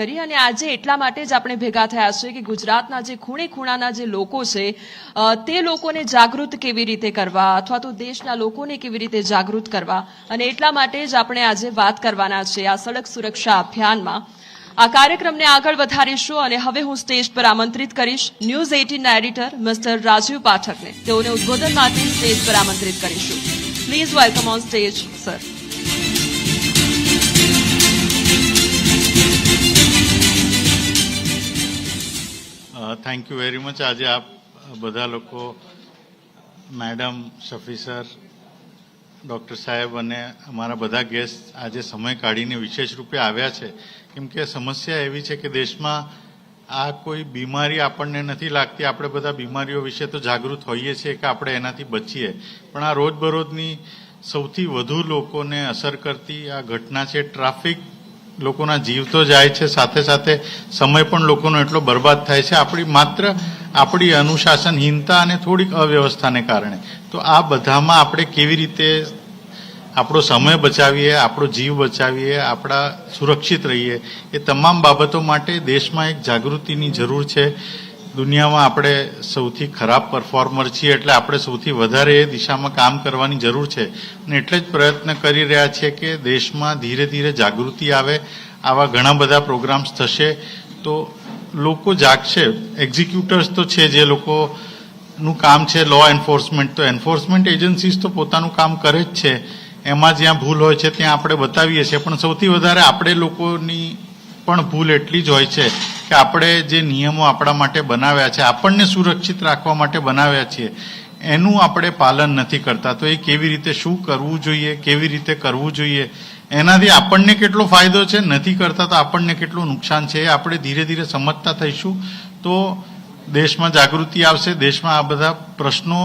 કરી અને આજે એટલા માટે જ આપણે ભેગા થયા છે કે ગુજરાતના જે ખૂણે ખૂણાના જે લોકો છે તે લોકોને જાગૃત કેવી રીતે કરવા અથવા તો દેશના લોકોને કેવી રીતે જાગૃત કરવા અને એટલા માટે જ આપણે આજે વાત કરવાના છે આ સડક સુરક્ષા અભિયાનમાં। આ કાર્યક્રમને આગળ વધારીશું અને હવે હું સ્ટેજ પર આમંત્રિત કરીશ ન્યૂઝ 18ના એડિટર મિસ્ટર રાજીવ પાઠકને। તેઓને ઉદ્બોધન માટે સ્ટેજ પર આમંત્રિત કરીશું। Please welcome on stage sir. Thank you very much. આજે આપ બધા લોકો મેડમ, શફી સર, ડૉક્ટર સાહેબ અને અમારા બધા ગેસ્ટ આજે સમય કાઢીને વિશેષ રૂપે આવ્યા છે કેમ કે સમસ્યા એવી છે કે દેશમાં આ કોઈ બીમારી આપણને નથી લાગતી। આપણે બધા બીમારીઓ વિશે તો જાગૃત હોઈએ છીએ કે આપણે એનાથી બચીએ, પણ આ રોજબરોજની સૌથી વધુ લોકોને અસર કરતી આ ઘટના છે ટ્રાફિક। લોકોના જીવ તો જાય છે, સાથે સાથે સમય પણ લોકોનો એટલો બરબાદ થાય છે આપણી અનુશાસનહીનતા અને થોડીક અવ્યવસ્થાને કારણે। તો આ બધામાં આપણે કેવી રીતે આપણો સમય બચાવીએ, આપણો જીવ બચાવીએ, આપણા સુરક્ષિત રહીએ, એ તમામ બાબતો માટે દેશમાં એક જાગૃતિની જરૂર છે। દુનિયામાં આપણે સૌથી ખરાબ પરફોર્મર છીએ એટલે આપણે સૌથી વધારે એ દિશામાં કામ કરવાની જરૂર છે અને એટલે જ પ્રયત્ન કરી રહ્યા છીએ કે દેશમાં ધીરે ધીરે જાગૃતિ આવે। આવા ઘણા બધા પ્રોગ્રામ્સ થશે તો લોકો જાગશે। એક્ઝિક્યુટર્સ તો છે જે લોકોનું કામ છે લો એન્ફોર્સમેન્ટ, તો એન્ફોર્સમેન્ટ એજન્સીસ તો પોતાનું કામ કરે જ છે, એમાં જ્યાં ભૂલ હોય છે ત્યાં આપણે બતાવીએ છીએ, પણ સૌથી વધારે આપણે લોકોની પણ ભૂલ એટલી જ હોય છે કે આપણે જે નિયમો આપણા માટે બનાવ્યા છે, આપણને સુરક્ષિત રાખવા માટે બનાવ્યા છીએ, એનું આપણે પાલન નથી કરતા। તો એ કેવી રીતે શું કરવું જોઈએ, કેવી રીતે કરવું જોઈએ, એનાથી આપણને કેટલો ફાયદો છે, નથી કરતા તો આપણને કેટલું નુકસાન છે, એ આપણે ધીરે ધીરે સમજતા થઈશું તો દેશમાં જાગૃતિ આવશે, દેશમાં આ બધા પ્રશ્નો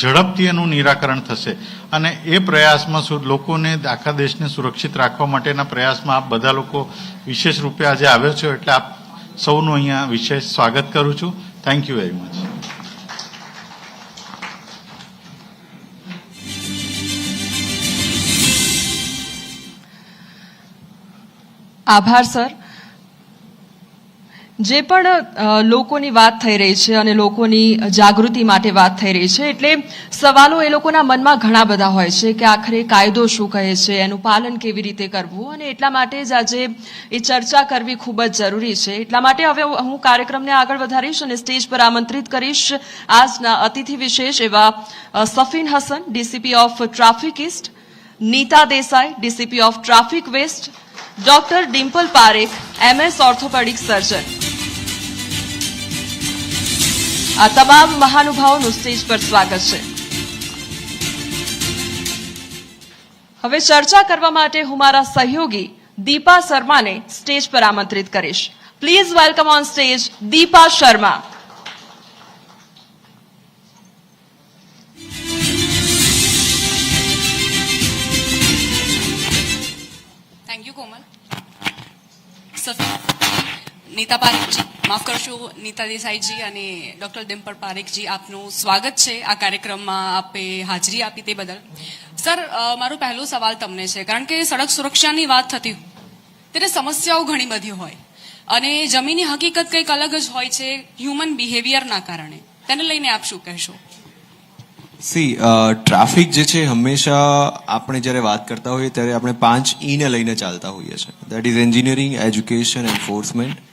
ઝડપથી એનું નિરાકરણ થશે અને એ પ્રયાસમાં લોકોને આખા દેશને સુરક્ષિત રાખવા માટેના પ્રયાસમાં આપ બધા લોકો વિશેષ રૂપે આજે આવ્યો છો એટલે આપ સૌનું અહીંયા વિશેષ સ્વાગત કરું છું। Thank you very much. આભાર સર। જે પણ લોકોની વાત થઈ રહી છે અને લોકોની જાગૃતિ માટે વાત થઈ રહી છે એટલે સવાલો એ લોકોના મનમાં ઘણા બધા હોય છે કે આખરે કાયદો શું કહે છે, એનું પાલન કેવી રીતે કરવું અને એટલા માટે જ આજે એ ચર્ચા કરવી ખૂબ જ જરૂરી છે। એટલા માટે હવે હું કાર્યક્રમને આગળ વધારીશ અને સ્ટેજ પર આમંત્રિત કરીશ આજના અતિથિ વિશેષ એવા Safin Hasan, DCP of traffic east, Nita Desai, DCP of traffic west, doctor Dimple Parekh, MS orthopaedic surgeon. આ તમામ મહાનુભાવોનું સ્ટેજ પર સ્વાગત છે। હવે ચર્ચા કરવા માટે હું મારા સહયોગી દીપા શર્માને સ્ટેજ પર આમંત્રિત કરીશ। Please welcome on stage Deepa Sharma. Thank you Komal. Neeta પારેખજી, માફ કરશો, નીતા દેસાઈજી અને ડોક્ટર ડિમ્પલ પારેખજી, આપનું સ્વાગત છે આ કાર્યક્રમમાં, આપે હાજરી આપી તે બદલ। સર, મારો પહેલો સવાલ તમને છે, કારણ કે સડક સુરક્ષાની વાત થતી ત્યારે સમસ્યાઓ ઘણી બધી હોય અને જમીની હકીકત કંઈક અલગ જ હોય છે હ્યુમન બિહેવિયરના કારણે, તેને લઈને આપ શું કહેશો? ટ્રાફિક જે છે હંમેશા આપણે જ્યારે વાત કરતા હોઈએ ત્યારે આપણે 5 E ને લઈને ચાલતા હોઈએ છીએ, that is engineering, education, enforcement,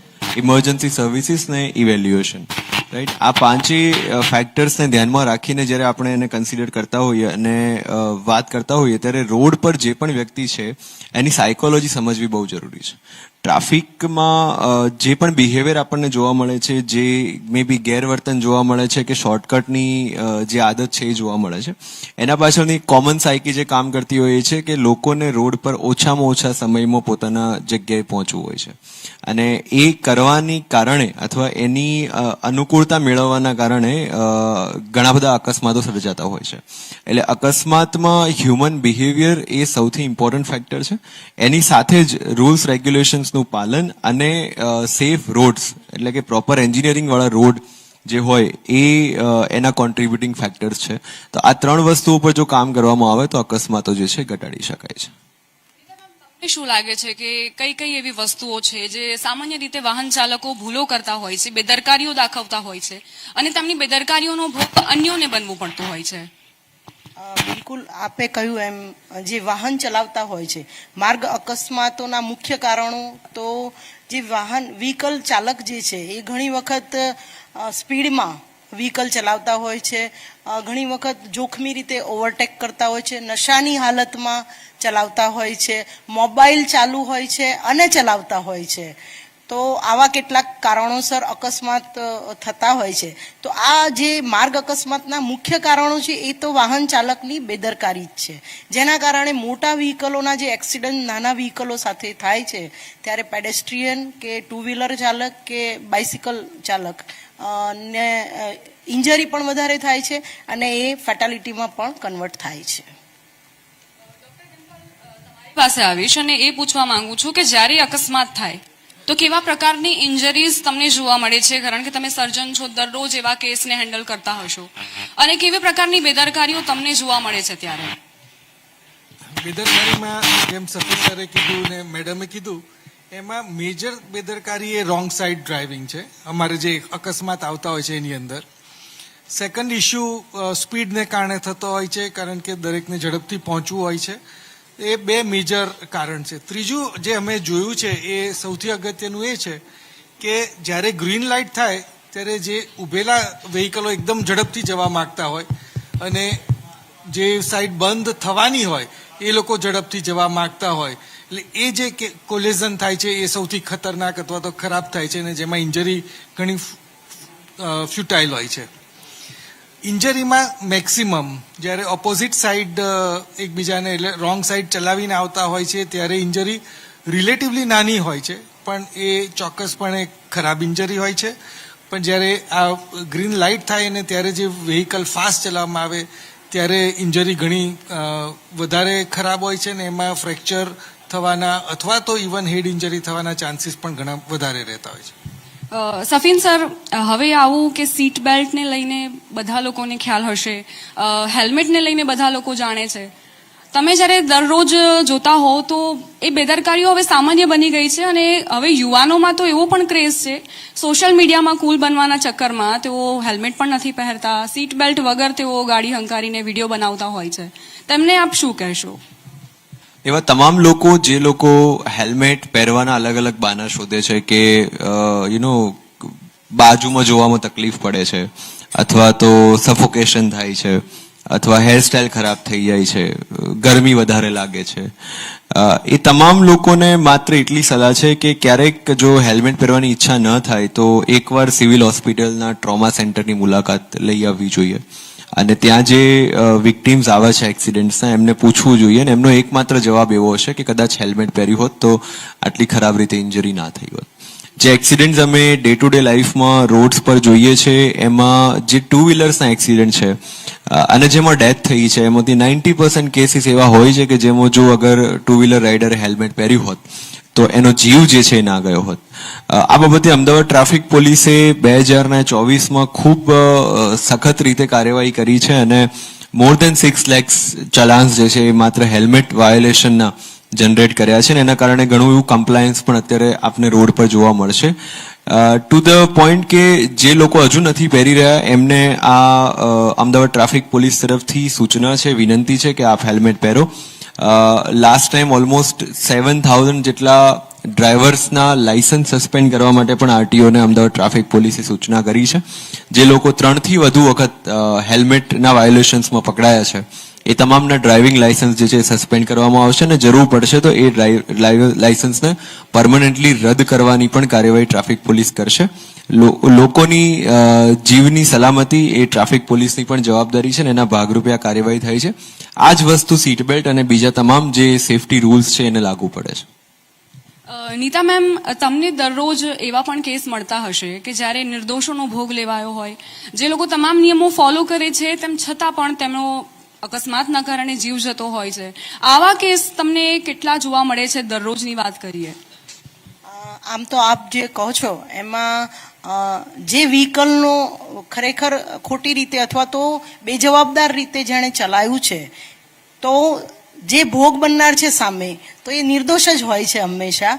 emergency services ને ઇવેલ્યુએશન, રાઈટ। આ 5 ફેક્ટર્સને ધ્યાનમાં રાખીને જ્યારે આપણે એને કન્સિડર કરતા હોઈએ અને વાત કરતા હોઈએ ત્યારે રોડ પર જે પણ વ્યક્તિ છે એની સાયકોલોજી સમજવી બહુ જરૂરી છે। ટ્રાફિકમાં જે પણ બિહેવિયર આપણને જોવા મળે છે, જે મે બી ગેરવર્તન જોવા મળે છે કે શોર્ટકટની જે આદત છે એ જોવા મળે છે, એના પાછળની કોમન સાયકી જે કામ કરતી હોય એ છે કે લોકોને રોડ પર ઓછામાં ઓછા સમયમાં પોતાના જગ્યાએ પહોંચવું હોય છે અને એ કરવાની કારણે અથવા એની અનુકૂળતા મેળવવાના કારણે ઘણા બધા અકસ્માતો સર્જાતા હોય છે। એટલે અકસ્માતમાં હ્યુમન બિહેવિયર એ સૌથી ઇમ્પોર્ટન્ટ ફેક્ટર છે, એની સાથે જ રૂલ્સ રેગ્યુલેશન્સનું પાલન અને સેફ રોડ્સ એટલે કે પ્રોપર એન્જિનિયરિંગ વાળા રોડ જે હોય એ એના કોન્ટ્રીબ્યુટિંગ ફેક્ટર્સ છે। તો આ 3 વસ્તુઓ પર જો કામ કરવામાં આવે તો અકસ્માતો જે છે ઘટાડી શકાય છે। શું લાગે છે કે કઈ કઈ એવી વસ્તુઓ છે જે સામાન્ય રીતે વાહન ચાલકો ભૂલો કરતા હોય છે, બેદરકારીઓ દાખવતા હોય છે અને તેમની બેદરકારીઓનો ભોગ અન્યોને બનવું પડતું હોય છે? બિલકુલ આપે કહ્યું એમ જે વાહન ચલાવતા હોય છે, માર્ગ અકસ્માતોના મુખ્ય કારણો તો જે વ્હીકલ ચાલક જે છે એ ઘણી વખત સ્પીડમાં વ્હીકલ ચલાવતા હોય છે, ઘણી વખત જોખમી રીતે ઓવરટેક કરતા હોય છે, નશાની હાલતમાં ચલાવતા હોય છે, મોબાઈલ ચાલુ હોય છે અને ચલાવતા હોય છે. તો આવા કેટલાક કારણોસર અકસ્માત થતા હોય છે. તો આ જે માર્ગ અકસ્માતના મુખ્ય કારણો છે એ તો વાહન ચાલકની બેદરકારી જ છે, જેના કારણે મોટા વ્હીકલોના જે એક્સિડન્ટ નાના વ્હીકલો સાથે થાય છે ત્યારે પેડેસ્ટ્રીયન કે ટુ વ્હીલર ચાલક કે બાઇસિકલ ચાલક ને ઇન્જરી પણ વધારે થાય છે અને એ ફેટાલિટીમાં પણ કન્વર્ટ થાય છે. પાસે આવીશ અને એ પૂછવા માંગુ છું કે જ્યારે અકસ્માત થાય તો કેવા પ્રકારની ઇન્જરીઝ તમને જોવા મળે છે? કારણ કે તમે સર્જન છો, દરરોજ એવા કેસને હેન્ડલ કરતા હશો, અને કેવી પ્રકારની બેદરકારીઓ તમને જોવા મળે છે ત્યારે? બેદરકારીમાં જેમ સફીર સરે કીધું ને મેડમે કીધું એમાં મેજર બેદરકારી એ રોંગ સાઈડ ડ્રાઇવિંગ છે, અમારે જે અકસ્માત આવતા હોય છે એની અંદર. સેકન્ડ ઇસ્યુ સ્પીડને કારણે થતો હોય છે, કારણ કે દરેકને ઝડપથી પહોંચવું હોય છે. એ બે મેજર કારણ છે. ત્રીજું જે અમે જોયું છે એ સૌથી અગત્યનું એ છે કે જ્યારે ગ્રીન લાઇટ થાય ત્યારે જે ઊભેલા વ્હીકલો એકદમ ઝડપથી જવા માંગતા હોય અને જે સાઈડ બંધ થવાની હોય એ લોકો ઝડપથી જવા માંગતા હોય, એટલે એ જે કોલિઝન થાય છે એ સૌથી ખતરનાક અથવા તો ખરાબ થાય છે અને જેમાં ઇન્જરી ઘણી ફ્યુટાઇલ હોય છે. ઇન્જરીમાં મેક્સિમમ જ્યારે ઓપોઝિટ સાઈડ એકબીજાને એટલે રોંગ સાઈડ ચલાવીને આવતા હોય છે ત્યારે ઇન્જરી રિલેટિવલી નાની હોય છે, પણ એ ચોક્કસપણે ખરાબ ઇન્જરી હોય છે. પણ જ્યારે આ ગ્રીન લાઇટ થાય ને ત્યારે જે વ્હીકલ ફાસ્ટ ચલાવવામાં આવે ત્યારે ઇન્જરી ઘણી વધારે ખરાબ હોય છે ને એમાં ફ્રેક્ચર થવાના અથવા તો ઇવન હેડ ઇન્જરી થવાના ચાન્સીસ પણ ઘણા વધારે રહેતા હોય છે. સફીન સર, હવે આવું કે સીટ બેલ્ટને લઈને બધા લોકોને ખ્યાલ હશે, હેલ્મેટને લઈને બધા લોકો જાણે છે. તમે જ્યારે દરરોજ જોતા હો તો એ બેદરકારીઓ હવે સામાન્ય બની ગઈ છે અને હવે યુવાનોમાં તો એવો પણ ક્રેઝ છે, સોશિયલ મીડિયામાં કૂલ બનવાના ચક્કરમાં તેઓ હેલ્મેટ પણ નથી પહેરતા, સીટ બેલ્ટ વગર તેઓ ગાડી હંકારીને વિડીયો બનાવતા હોય છે. તેમને આપ શું કહેશો? એવા તમામ લોકો જે લોકો હેલ્મેટ પહેરવાના અલગ અલગ બહાના શોધે છે કે બાજુમાં જોવામાં તકલીફ પડે છે, અથવા તો સફોકેશન થાય છે, અથવા હેરસ્ટાઇલ ખરાબ થઈ જાય છે, ગરમી વધારે લાગે છે, એ તમામ લોકોને માત્ર એટલી સલાહ છે કે ક્યારેક જો હેલ્મેટ પહેરવાની ઈચ્છા ન થાય તો એકવાર સિવિલ હોસ્પિટલના ટ્રોમા સેન્ટરની મુલાકાત લઈ આવવી જોઈએ અને ત્યાં જે વિક્ટિમ્સ આવે છે એક્સિડન્ટ્સના એમને પૂછવું જોઈએ અને એમનો એકમાત્ર જવાબ એવો હશે કે કદાચ હેલ્મેટ પહેર્યું હોત તો આટલી ખરાબ રીતે ઇન્જરી ના થઈ હોત. જે એક્સિડન્ટ્સ અમે ડે ટુ ડે લાઈફમાં રોડ્સ પર જોઈએ છે એમાં જે ટુ વ્હીલર્સના એક્સિડન્ટ છે અને જેમાં ડેથ થઈ છે એમાંથી 90% કેસીસ એવા હોય છે કે જેમાં જો અગર ટુ વ્હીલર રાઇડરે હેલ્મેટ પહેર્યું હોત તો એનો જીવ જે છે એ ના ગયો હોત. આ બાબતે અમદાવાદ ટ્રાફિક પોલીસે 2024માં ખૂબ સખત રીતે કાર્યવાહી કરી છે અને મોર દેન 6 lakhs ચલાન્સ જે છે એ માત્ર હેલ્મેટ વાયોલેશનના જનરેટ કર્યા છે અને એના કારણે ઘણું એવું કમ્પ્લાયન્સ પણ અત્યારે આપને રોડ પર જોવા મળશે. ટુ ધ પોઈન્ટ કે જે લોકો હજુ નથી પહેરી રહ્યા એમને આ અમદાવાદ ટ્રાફિક પોલીસ તરફથી સૂચના છે, વિનંતી છે કે આપ હેલ્મેટ પહેરો. લાસ્ટ ટાઈમ ઓલમોસ્ટ 7,000 જેટલા ડ્રાઈવર્સના લાયસન્સ સસ્પેન્ડ કરવા માટે પણ આરટીઓને અમદાવાદ ટ્રાફિક પોલીસે સૂચના કરી છે. જે લોકો 3 થી વધુ વખત હેલ્મેટના વાયોલેશન્સમાં પકડાયા છે એ તમામના ડ્રાઇવિંગ લાયસન્સ જે છે સસ્પેન્ડ કરવામાં આવશે અને જરૂર પડશે તો એ લાયસન્સને પરમનન્ટલી રદ કરવાની પણ કાર્યવાહી ટ્રાફિક પોલીસ કરશે. લોકોની જીવની સલામતી એ ટ્રાફિક પોલીસની પણ જવાબદારી છે અને એના ભાગરૂપે આ કાર્યવાહી થઈ છે. આ જ વસ્તુ સીટ બેલ્ટ અને બીજા તમામ જે સેફટી રૂલ્સ છે એને લાગુ પડે છે. નીતા મેમ, તમને દરરોજ એવા પણ કેસ મળતા હશે કે જ્યારે નિર્દોષોનો ભોગ લેવાયો હોય, જે લોકો તમામ નિયમો ફોલો કરે છે તેમ છતાં પણ તેમનો અકસ્માતના કારણે જીવ જતો હોય છે. આવા કેસ તમને કેટલા જોવા મળે છે દરરોજની વાત કરીએ? આમ તો આપ જે કહો છો એમાં જે વ્હીકલનો ખરેખર ખોટી રીતે અથવા તો બેજવાબદાર રીતે જેણે ચલાવ્યું છે તો જે ભોગ બનનાર છે સામે તો એ નિર્દોષ જ હોય છે હંમેશા.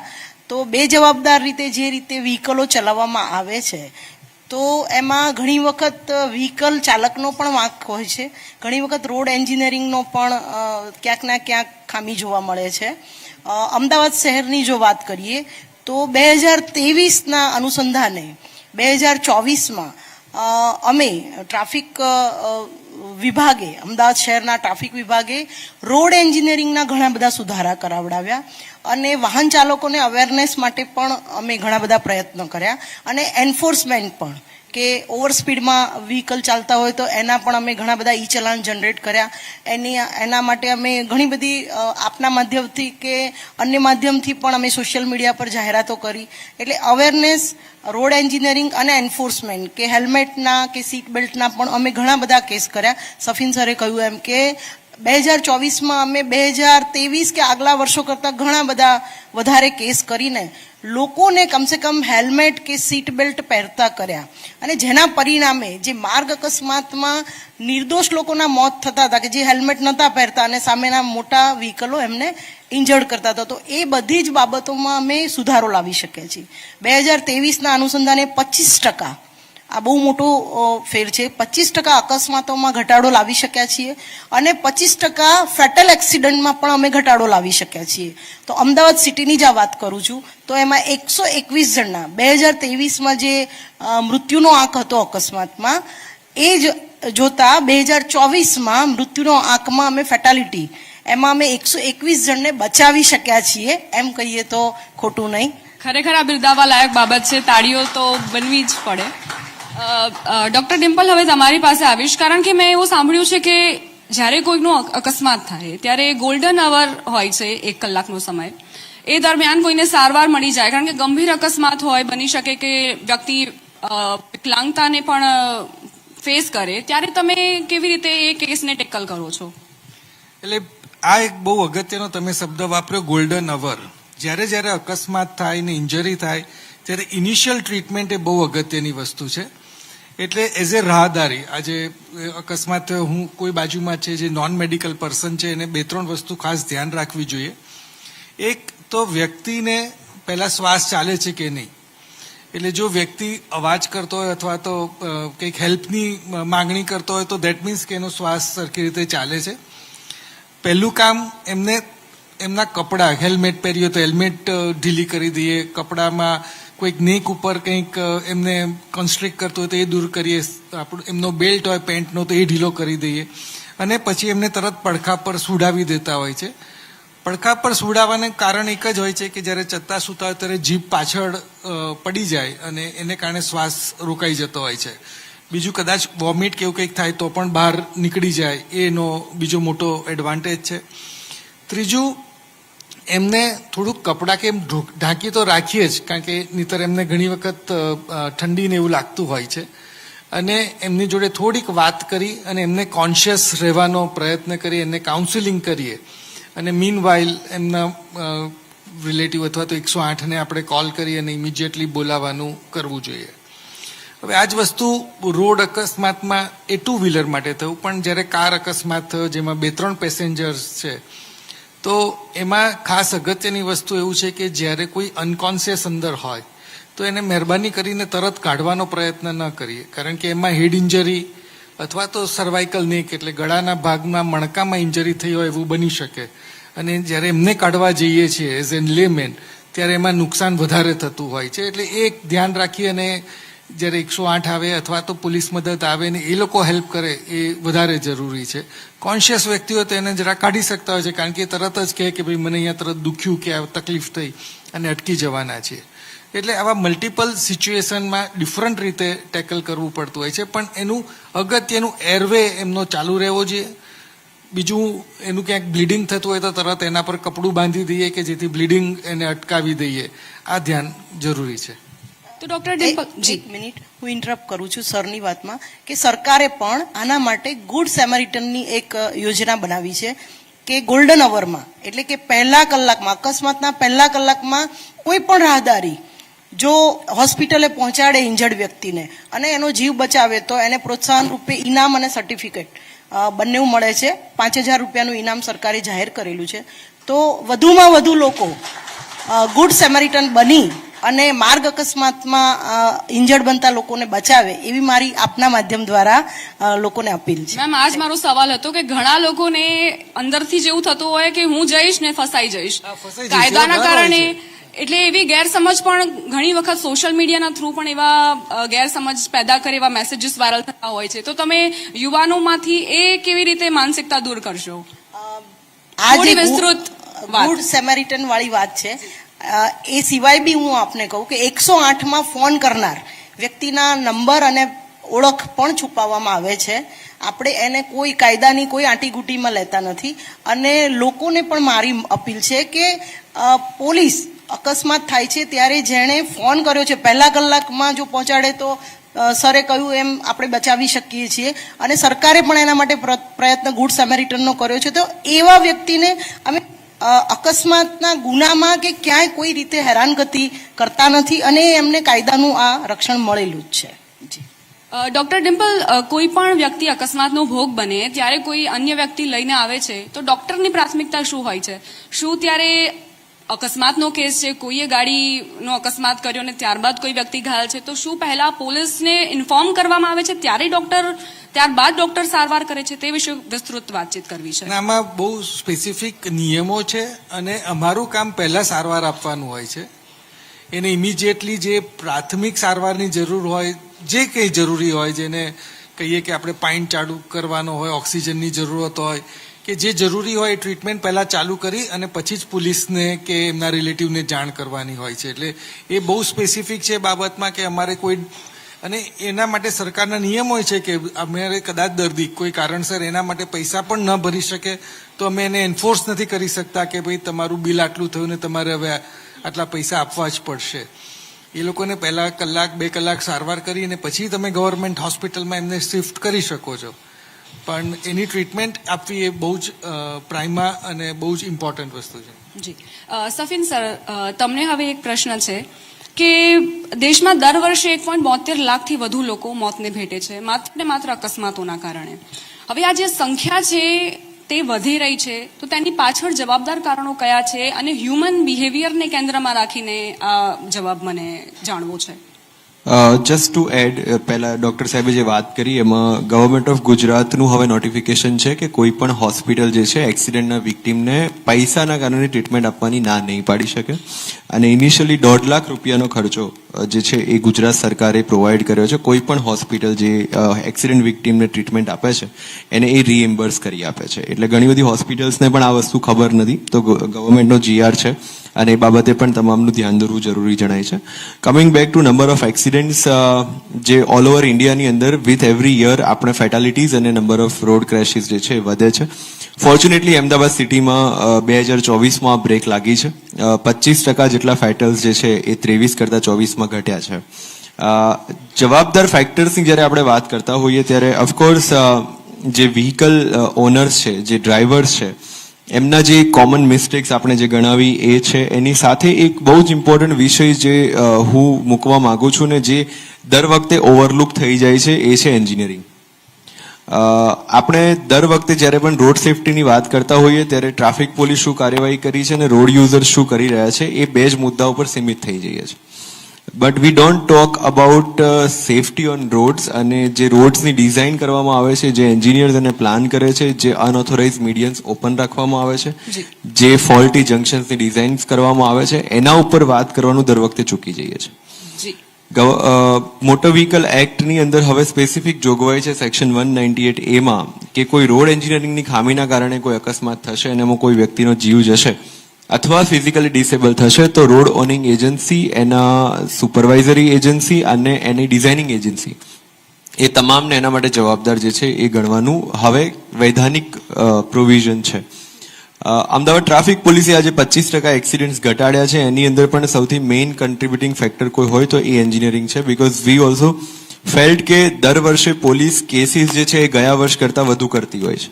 તો બેજવાબદાર રીતે જે રીતે વ્હીકલો ચલાવવામાં આવે છે તો એમાં ઘણી વખત વ્હીકલ ચાલકનો પણ વાંક હોય છે, ઘણી વખત રોડ એન્જિનિયરિંગનો પણ ક્યાંક ના ક્યાંક ખામી જોવા મળે છે. અમદાવાદ શહેરની જો વાત કરીએ તો 2023ના અનુસંધાને 2024માં અમે ટ્રાફિક વિભાગે, અમદાવાદ શહેરના ટ્રાફિક વિભાગે રોડ એન્જિનિયરિંગના ઘણા બધા સુધારા કરાવડાવ્યા અને વાહન ચાલકોને અવેરનેસ માટે પણ અમે ઘણા બધા પ્રયત્નો કર્યા અને એન્ફોર્સમેન્ટ પણ, કે ઓવર સ્પીડમાં વ્હીકલ ચાલતા હોય તો એના પણ અમે ઘણા બધા ઈ ચલાન જનરેટ કર્યા. એના માટે અમે ઘણી બધી આપના માધ્યમથી કે અન્ય માધ્યમથી પણ અમે સોશિયલ મીડિયા પર જાહેરાતો કરી. એટલે અવેરનેસ, રોડ એન્જિનિયરિંગ અને એન્ફોર્સમેન્ટ, કે હેલ્મેટના કે સીટ બેલ્ટના પણ અમે ઘણા બધા કેસ કર્યા. સફીન સરે કહ્યું એમ કે 2024માં અમે 2023 કે આગલા વર્ષો કરતાં ઘણા બધા વધારે કેસ કરીને લોકોને કમસે કમ હેલ્મેટ કે સીટ બેલ્ટ પહેરતા કર્યા અને જેના પરિણામે જે માર્ગ અકસ્માતમાં નિર્દોષ લોકોના મોત થતા હતા કે જે હેલ્મેટ નહોતા પહેરતા અને સામેના મોટા વ્હીકલો એમને ઇન્જર્ડ કરતા હતા, તો એ બધી જ બાબતોમાં અમે સુધારો લાવી શકીએ છીએ. 2023ના અનુસંધાને 25%, આ બહુ મોટો ફેર છે, 25% અકસ્માતોમાં ઘટાડો લાવી શક્યા છીએ અને 25% ફેટલ એક્સિડન્ટમાં પણ અમે ઘટાડો લાવી શક્યા છીએ. તો અમદાવાદ સિટીની જ આ વાત કરું છું તો એમાં 121 જણના 2023માં જે મૃત્યુનો આંક હતો અકસ્માતમાં, એ જ જોતા 2024માં મૃત્યુનો આંકમાં અમે ફેટાલિટી એમાં અમે 121 જણને બચાવી શક્યા છીએ, એમ કહીએ તો ખોટું નહીં. ખરેખર આ બિરદાવવા લાયક બાબત છે, તાળીઓ તો બનવી જ પડે. ડોક્ટર ડિમ્પલ, હવે તમારી પાસે આવીશ, કારણ કે મેં એવું સાંભળ્યું છે કે જ્યારે કોઈનો અકસ્માત થાય ત્યારે ગોલ્ડન અવર હોય છે, 1 કલાકનો સમય. એ દરમિયાન કોઈને સારવાર મળી જાય, કારણ કે ગંભીર અકસ્માત હોય, બની શકે કે વ્યક્તિ વિકલાંગતાને પણ ફેસ કરે, ત્યારે તમે કેવી રીતે એ કેસને ટેકલ કરો છો? એટલે આ એક બહુ અગત્યનો તમે શબ્દ વાપર્યો, ગોલ્ડન અવર. જ્યારે અકસ્માત થાય ને ઇન્જરી થાય ત્યારે ઇનિશિયલ ટ્રીટમેન્ટ એ બહુ અગત્યની વસ્તુ છે. એટલે એઝ એ રાહદારી, આજે અકસ્માત હું કોઈ બાજુમાં છે જે નોન મેડિકલ પર્સન છે એને 2-3 વસ્તુ ખાસ ધ્યાન રાખવી જોઈએ. એક તો વ્યક્તિને પહેલા શ્વાસ ચાલે છે કે નહીં, એટલે જો વ્યક્તિ અવાજ કરતો હોય અથવા તો કંઈક હેલ્પની માંગણી કરતો હોય તો દેટ મીન્સ કે એનો શ્વાસ સરખી રીતે ચાલે છે. પહેલું કામ એમને એમના કપડાં, હેલ્મેટ પહેર્યું તો હેલ્મેટ ઢીલી કરી દઈએ, કપડામાં કોઈક નેક ઉપર કંઈક એમને કન્સ્ટ્રિક્ટ કરતો હોય તો એ દૂર કરીએ, આપણું એમનો બેલ્ટ હોય પેન્ટનો તો એ ઢીલો કરી દઈએ અને પછી એમને તરત પડખા પર સુડાવી દેતા હોય છે. પડખા પર સુડાવવાને કારણ એક જ હોય છે કે જ્યારે ચત્તા સૂતા હોય ત્યારે જીભ પાછળ પડી જાય અને એને કારણે શ્વાસ રોકાઈ જતો હોય છે. બીજું, કદાચ વોમિટ કે એવું કંઈક થાય તો પણ બહાર નીકળી જાય, એનો બીજો મોટો એડવાન્ટેજ છે. ત્રીજું, એમને થોડુંક કપડાં કે એમ ઢાંકી તો રાખીએ જ, કારણ કે નહીંતર એમને ઘણી વખત ઠંડીને એવું લાગતું હોય છે, અને એમની જોડે થોડીક વાત કરી અને એમને કોન્શિયસ રહેવાનો પ્રયત્ન કરીએ, એમને કાઉન્સિલિંગ કરીએ અને મીન વાઇલ એમના રિલેટિવ અથવા તો 108ને આપણે કોલ કરી અને ઇમિડિયેટલી બોલાવવાનું કરવું જોઈએ. હવે આ જ વસ્તુ રોડ અકસ્માતમાં એ 2 વ્હીલર માટે થયું, પણ જ્યારે કાર અકસ્માત થયો જેમાં 2-3 પેસેન્જર્સ છે તો એમાં ખાસ અગત્યની વસ્તુ એવું છે કે જ્યારે કોઈ અનકોન્શિયસ અંદર હોય તો એને મહેરબાની કરીને તરત કાઢવાનો પ્રયત્ન ન કરીએ, કારણ કે એમાં હેડ ઇન્જરી અથવા તો સર્વાઇકલ નેક એટલે ગળાના ભાગમાં મણકામાં ઇન્જરી થઈ હોય એવું બની શકે, અને જ્યારે એમને કાઢવા જઈએ છીએ એઝ એન લેમેન ત્યારે એમાં નુકસાન વધારે થતું હોય છે. એટલે એ ધ્યાન રાખી અને જ્યારે 108 આવે અથવા તો પોલીસ મદદ આવે ને એ લોકો હેલ્પ કરે એ વધારે જરૂરી છે. કોન્શિયસ વ્યક્તિઓ તો એને જરા કાઢી શકતા હોય છે, કારણ કે તરત જ કહે કે ભાઈ મને અહીંયા તરત દુખ્યું કે આ તકલીફ થઈ અને અટકી જવાના છે. એટલે આવા મલ્ટિપલ સિચ્યુએશનમાં ડિફરન્ટ રીતે ટેકલ કરવું પડતું હોય છે, પણ એનું અગત્યનું એરવે એમનો ચાલુ રહેવો જોઈએ. બીજું, એનું ક્યાંક બ્લીડિંગ થતું હોય તો તરત એના પર કપડું બાંધી દઈએ કે જેથી બ્લીડિંગ એને અટકાવી દઈએ, આ ધ્યાન જરૂરી છે. તો ડોક્ટર ડિમ્પલ, એક મિનિટ, હું ઇન્ટરપ્ટ કરું છું સરની વાતમાં, કે સરકારે પણ આના માટે ગુડ સેમરિટનની એક યોજના બનાવી છે કે ગોલ્ડન અવરમાં, એટલે કે પહેલા કલાકમાં, અકસ્માતના પહેલા કલાકમાં કોઈ પણ રાહદારી જો હોસ્પિટલે પહોંચાડે ઇન્જર્ડ વ્યક્તિને અને એનો જીવ બચાવે તો એને પ્રોત્સાહન રૂપે ઇનામ અને સર્ટિફિકેટ બંને મળે છે. 5,000 રૂપિયાનું ઇનામ સરકારે જાહેર કરેલું છે. તો વધુમાં વધુ લોકો ગુડ સેમેરિટન બની અને માર્ગ અકસ્માતમાં ઇન્જર્ડ બનતા લોકોને બચાવે એવી મારી આપના માધ્યમ દ્વારા લોકોને અપીલ છે. મેમ આજ મારો સવાલ હતો કે ઘણા લોકોને અંદરથી જેવું થતું હોય કે હું જઈશ ને ફસાઈ જઈશ ફસાઈ જઈશ, કાયદાના એવા ઘણા હોય કારણે, એટલે એવી ગેરસમજ પણ ઘણી વખત સોશિયલ મીડિયાના થ્રુ પણ એવા ગેરસમજ પેદા કરે એવા મેસેજીસ વાયરલ થતા હોય છે. તો તમે યુવાનોમાંથી એ કેવી રીતે માનસિકતા દૂર કરશો? આ થોડી જે વિસ્તૃત વાત. ગુડ સેમેરિટન વાળી વાત છે, એ સિવાય બી હું આપને કહું કે 108માં ફોન કરનાર વ્યક્તિના નંબર અને ઓળખ પણ છુપાવવામાં આવે છે. આપણે એને કોઈ કાયદાની કોઈ આંટીઘૂંટીમાં લેતા નથી. અને લોકોને પણ મારી અપીલ છે કે પોલીસ અકસ્માત થાય છે ત્યારે જેણે ફોન કર્યો છે પહેલા કલાકમાં જો પહોંચાડે તો સરે કહ્યું એમ આપણે બચાવી શકીએ છીએ. અને સરકારે પણ એના માટે પ્રયત્ન ગુડ સેમેરિટનનો કર્યો છે. તો એવા વ્યક્તિને અમે અકસ્માતના ગુનામાં કે ક્યાંય કોઈ રીતે હેરાનગતિ કરતા નથી અને એમને કાયદાનું આ રક્ષણ મળેલું જ છે. જી. ડોક્ટર ડિમ્પલ, કોઈ પણ વ્યક્તિ અકસ્માતનો ભોગ બને ત્યારે કોઈ અન્ય વ્યક્તિ લઈને આવે છે તો ડોક્ટરની પ્રાથમિકતા શું હોય છે? શું ત્યારે અકસ્માતનો કેસ છે, કોઈએ ગાડીનો અકસ્માત કર્યો અને ત્યારબાદ કોઈ વ્યક્તિ ઘાયલ છે, તો શું પહેલા પોલીસને ઇન્ફોર્મ કરવામાં આવે છે ત્યારબાદ ડોક્ટર સારવાર કરે છે? તે વિશે વિસ્તૃત વાતચીત કરવી છે. અને આમાં બહુ સ્પેસિફિક નિયમો છે અને અમારું કામ પહેલા સારવાર આપવાનું હોય છે. એને ઇમિડિયેટલી જે પ્રાથમિક સારવારની જરૂર હોય, જે કંઈ જરૂરી હોય, જેને કહીએ કે આપણે પાઇન્ટ ચાલુ કરવાનો હોય, ઓક્સિજનની જરૂરત હોય કે જે જરૂરી હોય એ ટ્રીટમેન્ટ પહેલાં ચાલુ કરી અને પછી જ પોલીસને કે એમના રિલેટિવને જાણ કરવાની હોય છે. એટલે એ બહુ સ્પેસિફિક છે બાબતમાં કે અમારે કોઈ, અને એના માટે સરકારના નિયમ હોય છે કે અમારે કદાચ દર્દી કોઈ કારણસર એના માટે પૈસા પણ ન ભરી શકે તો અમે એને એન્ફોર્સ નથી કરી શકતા કે ભાઈ તમારું બિલ આટલું થયું ને તમારે હવે આટલા પૈસા આપવા જ પડશે. એ લોકોને પહેલા કલાક 2 કલાક સારવાર કરી અને પછી તમે ગવર્મેન્ટ હોસ્પિટલમાં એમને શિફ્ટ કરી શકો છો. પણ એની ટ્રીટમેન્ટ આપવી એ બહુ જ પ્રાઇમા અને બહુ જ ઇમ્પોર્ટન્ટ વસ્તુ છે. જી. સફીન સર, તમને હવે એક પ્રશ્ન છે કે દેશમાં દર વર્ષે 1.72 લાખથી વધુ લોકો મોતને ભેટે છે માત્ર ને માત્ર અકસ્માતોના કારણે. હવે આ જે સંખ્યા છે તે વધી રહી છે, તો તેની પાછળ જવાબદાર કારણો કયા છે અને હ્યુમન બિહેવિયરને કેન્દ્રમાં રાખીને આ જવાબ મને જાણવો છે. જસ્ટ ટુ એડ, પહેલા ડોક્ટર સાહેબે જે વાત કરી એમાં ગવર્મેન્ટ ઓફ ગુજરાતનું હવે નોટિફિકેશન છે કે કોઈ પણ હોસ્પિટલ જે છે એક્સિડન્ટના વિક્ટીમને પૈસાના કારણે ટ્રીટમેન્ટ આપવાની ના નહીં પાડી શકે. અને ઇનિશિયલી 1.5 લાખ રૂપિયાનો ખર્ચો જે છે એ ગુજરાત સરકારે પ્રોવાઈડ કર્યો છે. કોઈ પણ હોસ્પિટલ જે એક્સિડન્ટ વિક્ટીમને ટ્રીટમેન્ટ આપે છે એને એ રીએમ્બર્સ કરી આપે છે. એટલે ઘણી બધી હોસ્પિટલ્સને પણ આ વસ્તુ ખબર નથી, તો ગવર્મેન્ટનો GR છે અને એ બાબતે પણ તમામનું ધ્યાન દોરવું જરૂરી જણાય છે. Coming back to number of accidents, જે ઓલ ઓવર ઇન્ડિયાની અંદર વિથ એવરી યર આપણે ફેટાલિટીઝ અને નંબર ઓફ રોડ ક્રેશિસ જે છે એ વધે છે. ફોર્ચ્યુનેટલી અમદાવાદ સિટીમાં 2024માં બ્રેક લાગી છે. 25% જેટલા ફેટલ્સ જે છે એ 23 કરતાં 24માં ઘટ્યા છે. જવાબદાર ફેક્ટર્સની જ્યારે આપણે વાત કરતા હોઈએ ત્યારે ઓફકોર્સ જે વ્હીકલ ઓનર્સ છે, જે ડ્રાઈવર્સ છે, એમના જે કોમન મિસ્ટેક્સ આપણે જે ગણાવી એ છે. એની સાથે એક બહુ જ ઇમ્પોર્ટન્ટ વિષય જે હું મૂકવા માંગુ છું ને જે દર વખતે ઓવરલુક થઈ જાય છે એ છે એન્જિનિયરિંગ. આપણે દર વખતે જ્યારે પણ રોડ સેફટીની વાત કરતા હોઈએ ત્યારે ટ્રાફિક પોલીસ શું કાર્યવાહી કરી છે અને રોડ યુઝર્સ શું કરી રહ્યા છે એ બે જ મુદ્દાઓ પર સીમિત થઈ જઈએ છે. But we don't talk about safety on rods. અને જે રોડ્સની ડિઝાઇન કરવામાં આવે છે, જે એન્જિનિયર્સ એને પ્લાન કરે છે, જે અનઓથોરાઇઝ મીડિયમ્સ ઓપન રાખવામાં આવે છે, જે ફોલ્ટી જંકશન્સની ડિઝાઇન્સ કરવામાં આવે છે, એના ઉપર વાત કરવાનું દર વખતે ચૂકી જઈએ છીએ. મોટર વ્હીકલ એક્ટની અંદર હવે સ્પેસિફિક જોગવાઈ છે સેક્શન 198A માં કે કોઈ રોડ એન્જિનિયરિંગની ખામીના કારણે કોઈ અકસ્માત થશે અને એમાં કોઈ વ્યક્તિનો જીવ જશે અથવા ફિઝિકલી ડિસેબલ થશે તો રોડ ઓનિંગ એજન્સી, એના સુપરવાઇઝરી એજન્સી અને એની ડિઝાઇનિંગ એજન્સી એ તમામને એના માટે જવાબદાર જે છે એ ગણવાનું હવે વૈધાનિક પ્રોવિઝન છે. અમદાવાદ ટ્રાફિક પોલીસે આજે 25% એક્સિડન્ટ્સ ઘટાડ્યા છે. એની અંદર પણ સૌથી મેઇન કન્ટ્રીબ્યુટિંગ ફેક્ટર કોઈ હોય તો એ એન્જિનિયરિંગ છે. બીકોઝ વી ઓલ્સો ફેલ્ટ કે દર વર્ષે પોલીસ કેસીસ જે છે એ ગયા વર્ષ કરતાં વધુ કરતી હોય છે.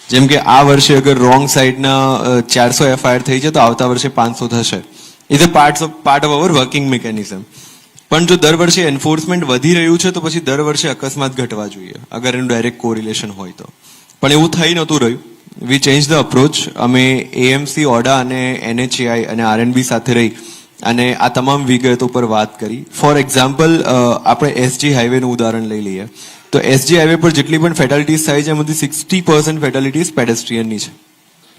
જેમ કે આ વર્ષે અગર રોંગ સાઈડના 400 FIR થઈ છે તો આવતા વર્ષે 500 થશે. Is a part of our working mechanism. પણ જો દર વર્ષે એન્ફોર્સમેન્ટ વધી રહ્યું છે તો પછી દર વર્ષે અકસ્માત ઘટવા જોઈએ અગર એનું ડાયરેક્ટ કોરિલેશન હોય તો. પણ એવું થઈ નહોતું રહ્યું. વી ચેન્જ ધ અપ્રોચ. અમે એએમસી, ઓડા અને એનએચએઆઈ અને આરએનબી સાથે રહી અને આ તમામ વિગતો પર વાત કરી. ફોર એક્ઝામ્પલ, આપણે એસજી હાઈવેનું ઉદાહરણ લઈ લઈએ તો એસજી હાઈવે પર જેટલી પણ ફેટાલિટીઝ થાય છે એમાંથી 60% ફેટાલિટીઝ પેડેસ્ટ્રીયનની છે,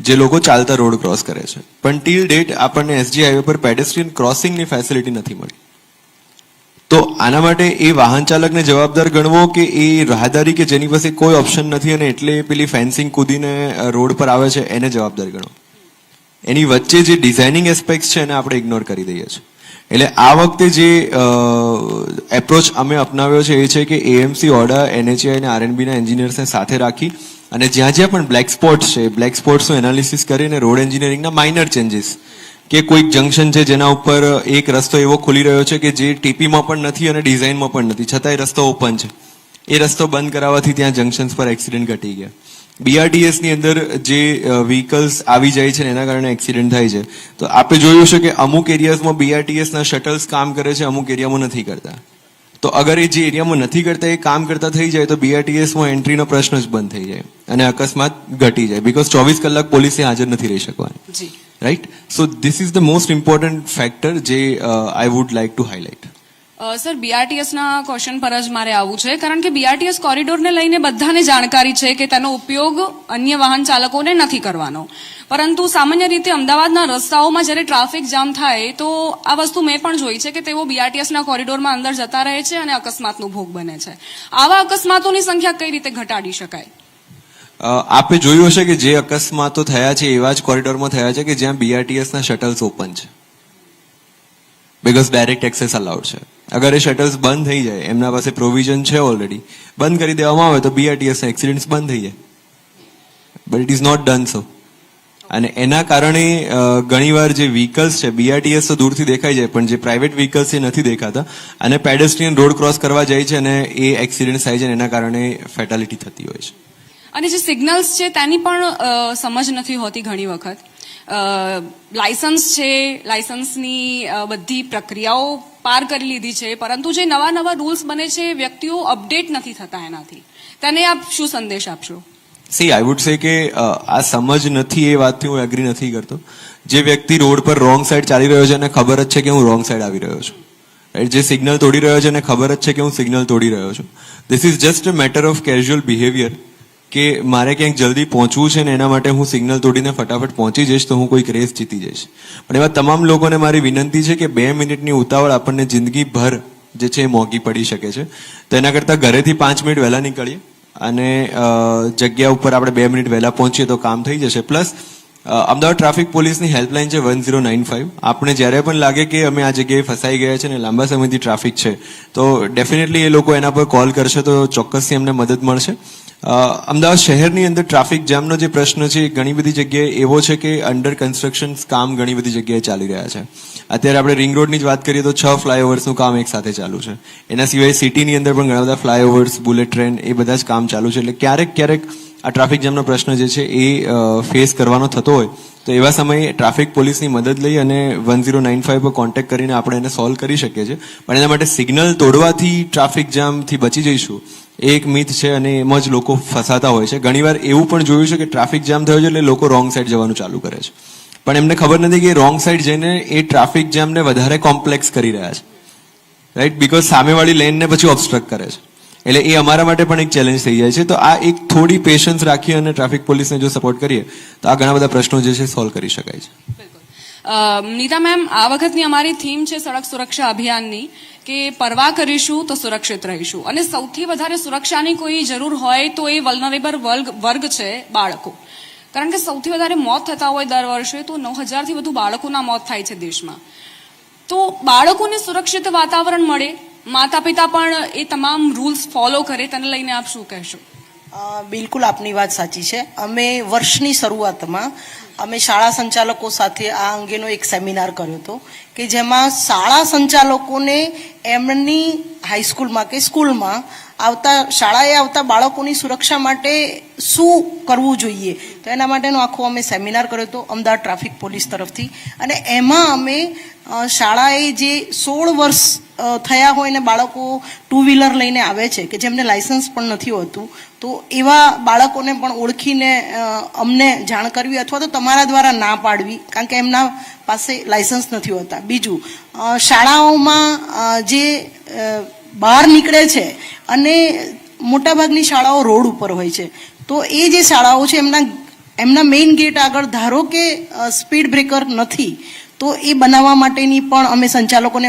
જે લોકો ચાલતા રોડ ક્રોસ કરે છે. પણ ટીલ ડેટ આપણને એસજી હાઈવે પર પેડેસ્ટ્રીયન ક્રોસિંગની ફેસિલિટી નથી મળી. તો આના માટે એ વાહન ચાલકને જવાબદાર ગણવો કે એ રાહદારી કે જેની પાસે કોઈ ઓપ્શન નથી અને એટલે પેલી ફેન્સિંગ કૂદીને રોડ પર આવે છે એને જવાબદાર ગણવો. એની વચ્ચે જે ડિઝાઇનિંગ એસ્પેક્ટ છે એને આપણે ઇગ્નોર કરી દઈએ છીએ. એટલે આ વખતે જે એપ્રોચ અમે અપનાવ્યો છે એ છે કે એએમસી, ઓડા, એનએચઆઈ અને આરએનબીના એન્જિનિયર્સને સાથે રાખી અને જ્યાં જ્યાં પણ બ્લેક સ્પોટ્સ છે, બ્લેક સ્પોટ્સનું એનાલિસિસ કરીને રોડ એન્જિનિયરિંગના માઇનર ચેન્જીસ, કે કોઈક જંકશન છે જેના ઉપર એક રસ્તો એવો ખુલી રહ્યો છે કે જે ટીપીમાં પણ નથી અને ડિઝાઇનમાં પણ નથી, છતાંય રસ્તો ઓપન છે, એ રસ્તો બંધ કરાવવાથી ત્યાં જંકશન્સ પર એક્સિડન્ટ ઘટી ગયા. બીઆરટીએસ ની અંદર જે વ્હીકલ્સ આવી જાય છે એના કારણે એક્સિડન્ટ થાય છે. તો આપણે જોયું છે કે અમુક એરિયાઝમાં બીઆરટીએસ ના શટલ્સ કામ કરે છે, અમુક એરિયામાં નથી કરતા. તો અગર એ જે એરિયામાં નથી કરતા એ કામ કરતા થઈ જાય તો બીઆરટીએસમાં એન્ટ્રીનો પ્રશ્ન જ બંધ થઈ જાય અને અકસ્માત ઘટી જાય, બીકોઝ 24 કલાક પોલીસે હાજર નથી રહી શકવાની. જી right. So this is the most important factor જે I would like to highlight. Sir, બીઆરટીએસના ક્વેશ્ચન પર જ મારે આવવું છે, કારણ કે બીઆરટીએસ કોરિડોરને લઈને બધાને જાણકારી છે કે તેનો ઉપયોગ અન્ય વાહન ચાલકોને નથી કરવાનો, પરંતુ સામાન્ય રીતે અમદાવાદના રસ્તાઓમાં જ્યારે ટ્રાફિક જામ થાય તો આ વસ્તુ મેં પણ જોઈ છે કે તેઓ બીઆરટીએસના કોરિડોરમાં અંદર જતા રહે છે અને અકસ્માતનો ભોગ બને છે. આવા અકસ્માતોની સંખ્યા કઈ રીતે ઘટાડી શકાય? આપે જોયું હશે કે જે અકસ્માતો થયા છે એવા જ કોરિડોરમાં થયા છે કે જ્યાં બીઆરટીએસના શટલ્સ ઓપન છે, બીકોઝ ડાયરેક્ટ એક્સેસ અલાઉડ છે. અગર એ શટલ્સ બંધ થઈ જાય, એમના પાસે પ્રોવિઝન છે ઓલરેડી, બંધ કરી દેવામાં આવે તો બીઆરટીએસના એક્સિડન્ટ્સ બંધ થઈ જાય, but it is not done so. અને એના કારણે ઘણીવાર જે વ્હીકલ્સ છે, બીઆરટીએસ તો દૂરથી દેખાઈ જાય પણ જે પ્રાઇવેટ વ્હીકલ્સ એ નથી દેખાતા અને પેડેસ્ટ્રીયન રોડ ક્રોસ કરવા જાય છે અને એ એક્સિડન્ટ થાય છે અને એના કારણે ફેટાલિટી થતી હોય છે. અને જે સિગ્નલ્સ છે તેની પણ સમજ નથી હોતી ઘણી વખત. લાયસન્સ છે, લાયસન્સની બધી પ્રક્રિયાઓ પાર કરી લીધી છે, પરંતુ જે નવા નવા રૂલ્સ બને છે વ્યક્તિઓ અપડેટ નથી થતા એનાથી. તેને આપ શું સંદેશ આપશો? સી, આઈ વુડ સે કે આ સમજ નથી એ વાતથી હું એગ્રી નથી કરતો. જે વ્યક્તિ રોડ પર રોંગ સાઈડ ચાલી રહ્યો છે અને ખબર જ છે કે હું રોંગ સાઈડ આવી રહ્યો છું, રાઈટ, જે સિગ્નલ તોડી રહ્યો છે અને ખબર જ છે કે હું સિગ્નલ તોડી રહ્યો છું, this is just a matter of casual behaviour કે મારે ક્યાંક જલ્દી પહોંચવું છે ને એના માટે હું સિગ્નલ તોડીને ફટાફટ પહોંચી જઈશ તો હું કોઈક રેસ જીતી જઈશ. પણ એવા તમામ લોકોને મારી વિનંતી છે કે 2 મિનિટની ઉતાવળ આપણને જિંદગીભર જે છે એ મોંઘી પડી શકે છે. તો એના કરતાં ઘરેથી 5 મિનિટ વહેલા નીકળીએ અને જગ્યા ઉપર આપણે 2 મિનિટ વહેલા પહોંચીએ તો કામ થઈ જશે. પ્લસ અમદાવાદ ટ્રાફિક પોલીસની હેલ્પલાઇન છે 1095. આપણે જ્યારે પણ લાગે કે અમે આ જગ્યાએ ફસાઈ ગયા છે ને લાંબા સમયથી ટ્રાફિક છે તો ડેફિનેટલી એ લોકો એના પર કોલ કરશે તો ચોક્કસથી અમને મદદ મળશે. અમદાવાદ શહેરની અંદર ટ્રાફિક જામનો જે પ્રશ્ન છે એ ઘણી બધી જગ્યાએ એવો છે કે અંડર કન્સ્ટ્રક્શન કામ ઘણી બધી જગ્યાએ ચાલી રહ્યા છે. અત્યારે આપણે રિંગ રોડની જ વાત કરીએ તો 6 ફ્લાયઓવર્સનું કામ એક સાથે ચાલુ છે. એના સિવાય સિટીની અંદર પણ ઘણા બધા ફ્લાયઓવર્સ, બુલેટ ટ્રેન, એ બધા જ કામ ચાલુ છે. એટલે ક્યારેક આ ટ્રાફિક જામનો પ્રશ્ન જે છે એ ફેસ કરવાનો થતો હોય તો એવા સમયે ટ્રાફિક પોલીસની મદદ લઈ અને 1095 પર કોન્ટેક્ટ કરીને આપણે એને સોલ્વ કરી શકીએ છીએ. પણ એના માટે સિગ્નલ તોડવાથી ટ્રાફિક જામથી બચી જઈશું એ એક મિથ છે અને એમાં જ લોકો ફસાતા હોય છે. ઘણીવાર એવું પણ જોયું છે કે ટ્રાફિક જામ થયો છે એટલે લોકો રોંગ સાઈડ જવાનું ચાલુ કરે છે, પણ એમને ખબર નથી કે રોંગ સાઈડ જઈને એ ટ્રાફિક જામને વધારે કોમ્પ્લેક્સ કરી રહ્યા છે, રાઈટ, બીકોઝ સામેવાળી લેનને પછી ઓબ્સ્ટ્રક્ટ કરે છે. એટલે એ અમારા માટે પણ એક ચેલેન્જ થઈ જાય છે. તો આ એક થોડી પેશન્સ રાખી અને ટ્રાફિક પોલીસને જો સપોર્ટ કરીએ તો આ ઘણા બધા પ્રશ્નો જે છે સોલ્વ કરી શકાય છે. નીતા મેમ, આ વખતની અમારી થીમ છે સડક સુરક્ષા અભિયાનની કે પરવા કરીશું તો સુરક્ષિત રહીશું. અને સૌથી વધારે સુરક્ષાની કોઈ જરૂર હોય તો એ વલ્નરેબલ વર્ગ છે બાળકો. કારણ કે સૌથી વધારે મોત થતા હોય દર વર્ષે તો 9000 થી વધુ બાળકોના મોત થાય છે દેશમાં. તો બાળકોને સુરક્ષિત વાતાવરણ મળે, માતા પિતા પણ એ તમામ રૂલ્સ ફોલો કરે, તેને લઈને આપ શું કહેશો? બિલકુલ આપની વાત સાચી છે. અમે વર્ષની શરૂઆતમાં અમે શાળા સંચાલકો સાથે આ અંગેનો એક સેમિનાર કર્યો હતો કે જેમાં શાળા સંચાલકોને એમની હાઈસ્કૂલમાં કે સ્કૂલમાં આવતા, શાળાએ આવતા બાળકોની સુરક્ષા માટે શું કરવું જોઈએ, તો એના માટેનો આખો અમે સેમિનાર કર્યો હતો અમદાવાદ ટ્રાફિક પોલીસ તરફથી. અને એમાં અમે શાળાએ જે 16 વર્ષ થયા હોય ને બાળકો 2 વ્હીલર લઈને આવે છે કે જેમને લાયસન્સ પણ નથી હોતું, તો એવા બાળકોને પણ ઓળખીને અમને જાણ કરવી અથવા તો તમારા દ્વારા ના પાડવી, કારણ કે એમના પાસે લાયસન્સ નથી હોતા. બીજું, શાળાઓમાં જે બહાર નીકળે છે અને મોટાભાગની શાળાઓ રોડ ઉપર હોય છે, તો એ જે શાળાઓ છે એમના મેઇન ગેટ આગળ ધારો કે સ્પીડ બ્રેકર નથી, તો એ બનાવવા માટેની પણ અમે સંચાલકોને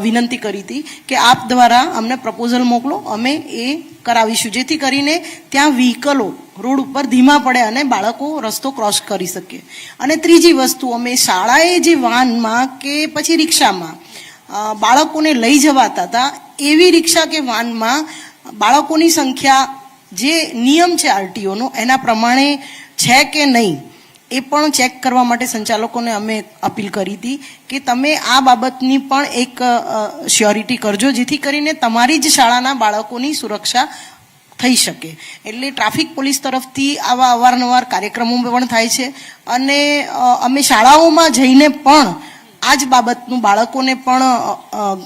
વિનંતી કરી હતી કે આપ દ્વારા અમને પ્રપોઝલ મોકલો, અમે એ કરાવીશું, જેથી કરીને ત્યાં વ્હીકલો રોડ ઉપર ધીમા પડે અને બાળકો રસ્તો ક્રોસ કરી શકે. અને ત્રીજી વસ્તુ, અમે શાળાએ જે વાહનમાં કે પછી રિક્ષામાં બાળકોને લઈ જવાતા હતા, એવી રિક્ષા કે વાનમાં બાળકોની સંખ્યા જે નિયમ છે આરટીઓનો એના પ્રમાણે છે કે નહીં એ પણ ચેક કરવા માટે સંચાલકોને અમે અપીલ કરી હતી કે તમે આ બાબતની પણ એક શ્યોરિટી કરજો, જેથી કરીને તમારી જ શાળાના બાળકોની સુરક્ષા થઈ શકે. એટલે ટ્રાફિક પોલીસ તરફથી આવા અવારનવાર કાર્યક્રમો પણ થાય છે અને અમે શાળાઓમાં જઈને પણ આ જ બાબતનું બાળકોને પણ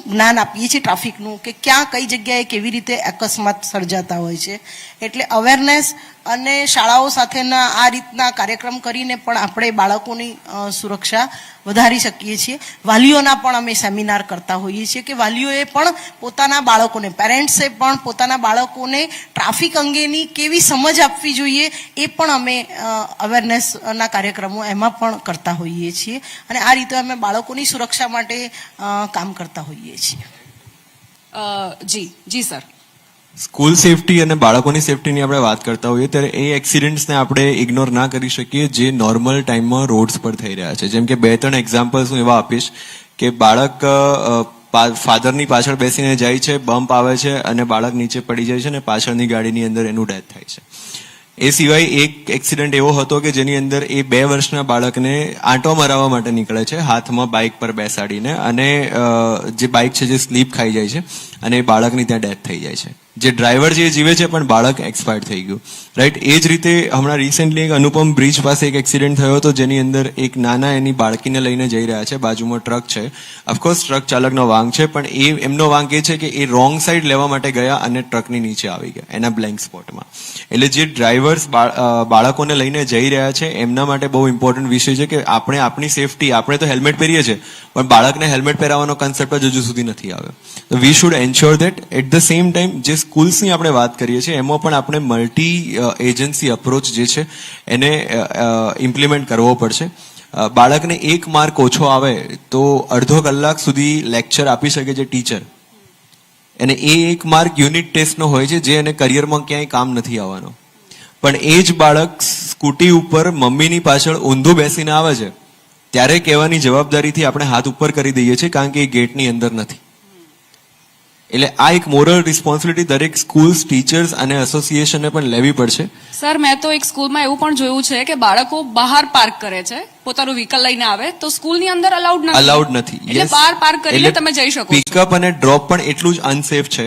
જ્ઞાન આપીએ છીએ ટ્રાફિકનું, કે ક્યાં કઈ જગ્યાએ કેવી રીતે અકસ્માત સર્જાતા હોય છે. એટલે અવેરનેસ અને શાળાઓ સાથેના આ રીતના કાર્યક્રમ કરીને પણ આપણે બાળકોની સુરક્ષા વધારી શકીએ છીએ. વાલીઓના પણ અમે સેમિનાર કરતા હોઈએ છીએ કે વાલીઓએ પણ પોતાના બાળકોને, પેરેન્ટ્સે પણ પોતાના બાળકોને ટ્રાફિક અંગેની કેવી સમજ આપવી જોઈએ એ પણ અમે અવેરનેસના કાર્યક્રમો એમાં પણ કરતા હોઈએ છીએ. અને આ રીતે અમે બાળકોની સુરક્ષા માટે કામ કરતા હોઈએ છીએ. જી સર. સ્કૂલ સેફટી અને બાળકોની સેફટીની આપણે વાત કરતા હોઈએ ત્યારે એ એક્સિડન્ટ્સને આપણે ઇગ્નોર ના કરી શકીએ જે નોર્મલ ટાઈમમાં રોડ્સ પર થઈ રહ્યા છે. જેમ કે 2-3 એક્ઝામ્પલ્સ હું એવા આપીશ કે બાળક ફાધરની પાછળ બેસીને જાય છે, બમ્પ આવે છે અને બાળક નીચે પડી જાય છે અને પાછળની ગાડીની અંદર એનું ડેથ થાય છે. એ સિવાય એક એક્સિડન્ટ એવો હતો કે જેની અંદર એ 2 વર્ષના બાળકને આંટો મરાવવા માટે નીકળે છે હાથમાં બાઇક પર બેસાડીને, અને જે બાઇક છે જે સ્લીપ ખાઈ જાય છે અને એ બાળકની ત્યાં ડેથ થઈ જાય છે. જે ડ્રાઈવર છે એ જીવે છે પણ બાળક એક્સપાયર્ડ થઈ ગયું, રાઈટ. એ જ રીતે હમણાં રિસેન્ટલી એક અનુપમ બ્રિજ પાસે એક એક્સિડન્ટ થયો હતો જેની અંદર એક નાના એની બાળકીને લઈને જઈ રહ્યા છે, બાજુમાં ટ્રક છે. ઓફકોર્સ ટ્રક ચાલકનો વાંક છે, પણ એમનો વાંક એ છે કે એ રોંગ સાઈડ લેવા માટે ગયા અને ટ્રકની નીચે આવી ગયા એના બ્લેન્ક સ્પોટમાં. એટલે જે ડ્રાઈવર્સ બાળકોને લઈને જઈ રહ્યા છે એમના માટે બહુ ઇમ્પોર્ટન્ટ વિષય છે કે આપણે આપણી સેફટી, આપણે તો હેલ્મેટ પહેરીએ છીએ પણ બાળકને હેલ્મેટ પહેરાવવાનો કન્સેપ્ટ જ હજુ સુધી નથી આવ્યો. તો we should ensure that. At the same time જે સ્કૂલ્સની આપણે વાત કરીએ છીએ એમાં પણ આપણે મલ્ટી એજન્સી અપ્રોચ જે છે એને ઇમ્પ્લિમેન્ટ કરવો પડશે. બાળકને 1 માર્ક ઓછો આવે તો અડધો કલાક સુધી લેક્ચર આપી શકે છે ટીચર, અને એ 1 માર્ક યુનિટ ટેસ્ટનો હોય છે જે એને કરિયરમાં ક્યાંય કામ નથી આવવાનો. પણ એ જ બાળક સ્કૂટી ઉપર મમ્મીની પાછળ ઊંધું બેસીને આવે છે ત્યારે કહેવાની જવાબદારીથી આપણે હાથ ઉપર કરી દઈએ છીએ કારણ કે એ ગેટની અંદર નથી. એટલે આ એક મોરલ રિસ્પોન્સિબિલિટી દરેક સ્કૂલ્સ, ટીચર્સ અને એસોસિએશને પણ લેવી પડશે. સર, મેં તો એક સ્કૂલમાં એવું પણ જોયું છે કે બાળકો બહાર પાર્ક કરે છે, પોતાનું વ્હીકલ લઈને આવે તો સ્કૂલની અંદર અલાઉડ નથી. એટલે બહાર પાર્ક કરીને તમે જઈ શકો. પિકઅપ અને ડ્રોપ પણ એટલું જ અનસેફ છે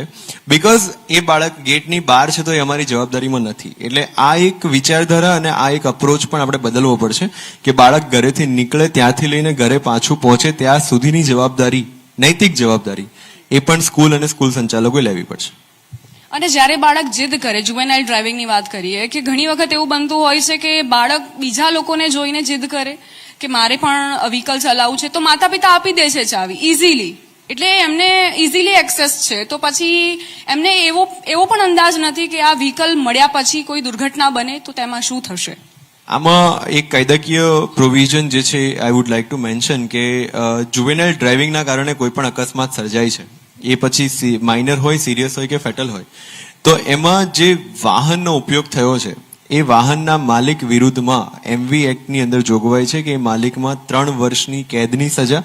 બીકોઝ એ બાળક ગેટની બહાર છે તો એ અમારી જવાબદારીમાં નથી. એટલે આ એક વિચારધારા અને આ એક અપ્રોચ પણ આપણે બદલવો પડશે કે બાળક ઘરેથી નીકળે ત્યાંથી લઈને ઘરે પાછું પહોંચે ત્યાં સુધીની જવાબદારી, નૈતિક જવાબદારી એ પણ સ્કૂલ અને સ્કૂલ સંચાલકોએ લેવી પડશે. અને જ્યારે બાળક જીદ કરે, જુવેનાઇલ ડ્રાઇવિંગની વાત કરીએ કે ઘણી વખત એવું બનતું હોય છે કે બાળક બીજા લોકોને જોઈને જીદ કરે કે મારે પણ વ્હીકલ ચલાવવું છે, તો માતા પિતા આપી દે છે ચાવી ઇઝીલી, એટલે એમને ઇઝીલી એક્સેસ છે. તો પછી એમને એવો પણ અંદાજ નથી કે આ વ્હીકલ મળ્યા પછી કોઈ દુર્ઘટના બને તો તેમાં શું થશે. આમાં એક કાયદાકીય પ્રોવિઝન જે છે I would like to mention કે જુવેનાઇલ ડ્રાઇવિંગના કારણે કોઈ પણ અકસ્માત સર્જાય છે, એ પછી માઇનર હોય, સિરિયસ હોય કે ફેટલ હોય, તો એમાં જે વાહનનો ઉપયોગ થયો છે એ વાહનના માલિક વિરુદ્ધમાં એમવી એક્ટની અંદર જોગવાઈ છે કે એ માલિકમાં 3 વર્ષની કેદની સજા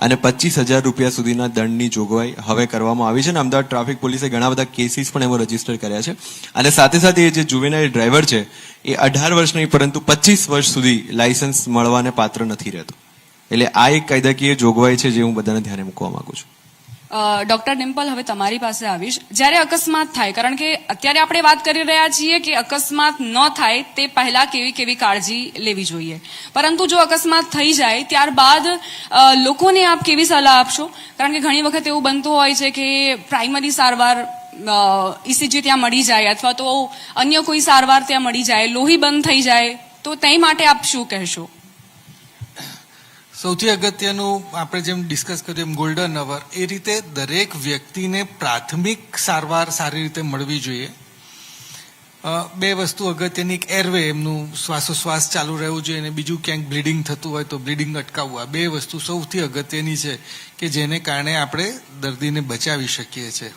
અને 25,000 રૂપિયા સુધીના દંડની જોગવાઈ હવે કરવામાં આવી છે. અને અમદાવાદ ટ્રાફિક પોલીસે ઘણા બધા કેસીસ પણ એમાં રજીસ્ટર કર્યા છે. અને સાથે સાથે એ જે જુવેનાઇલ ડ્રાઈવર છે એ 18 વર્ષ નહીં પરંતુ 25 વર્ષ સુધી લાયસન્સ મળવાને પાત્ર નથી રહેતો. એટલે આ એક કાયદાકીય જોગવાઈ છે જે હું બધાને ધ્યાને મૂકવા માંગુ છું. ડોક્ટર ડિમ્પલ, હવે તમારી પાસે આવીશ. જ્યારે અકસ્માત થાય, કારણ કે અત્યારે આપણે વાત કરી રહ્યા છીએ કે અકસ્માત ન થાય તે પહેલા કેવી કેવી કાળજી લેવી જોઈએ, પરંતુ જો અકસ્માત થઈ જાય ત્યારબાદ લોકોને આપ કેવી સલાહ આપશો? કારણ કે ઘણી વખત એવું બનતું હોય છે કે પ્રાઇમરી સારવાર ઇસીજી ત્યાં મળી જાય અથવા તો અન્ય કોઈ સારવાર ત્યાં મળી જાય, લોહી બંધ થઈ જાય, તો તે માટે આપ શું કહેશો? સૌથી અગત્યનું આપણે જેમ ડિસ્કસ કર્યું એમ ગોલ્ડન અવર, એ રીતે દરેક વ્યક્તિને પ્રાથમિક સારવાર સારી રીતે મળવી જોઈએ. બે વસ્તુ અગત્યની, એક એરવે, એમનું શ્વાસોશ્વાસ ચાલુ રહેવું જોઈએ, અને બીજું ક્યાંક બ્લીડિંગ થતું હોય તો બ્લીડિંગ અટકાવવું. આ બે વસ્તુ સૌથી અગત્યની છે કે જેને કારણે આપણે દર્દીને બચાવી શકીએ છીએ.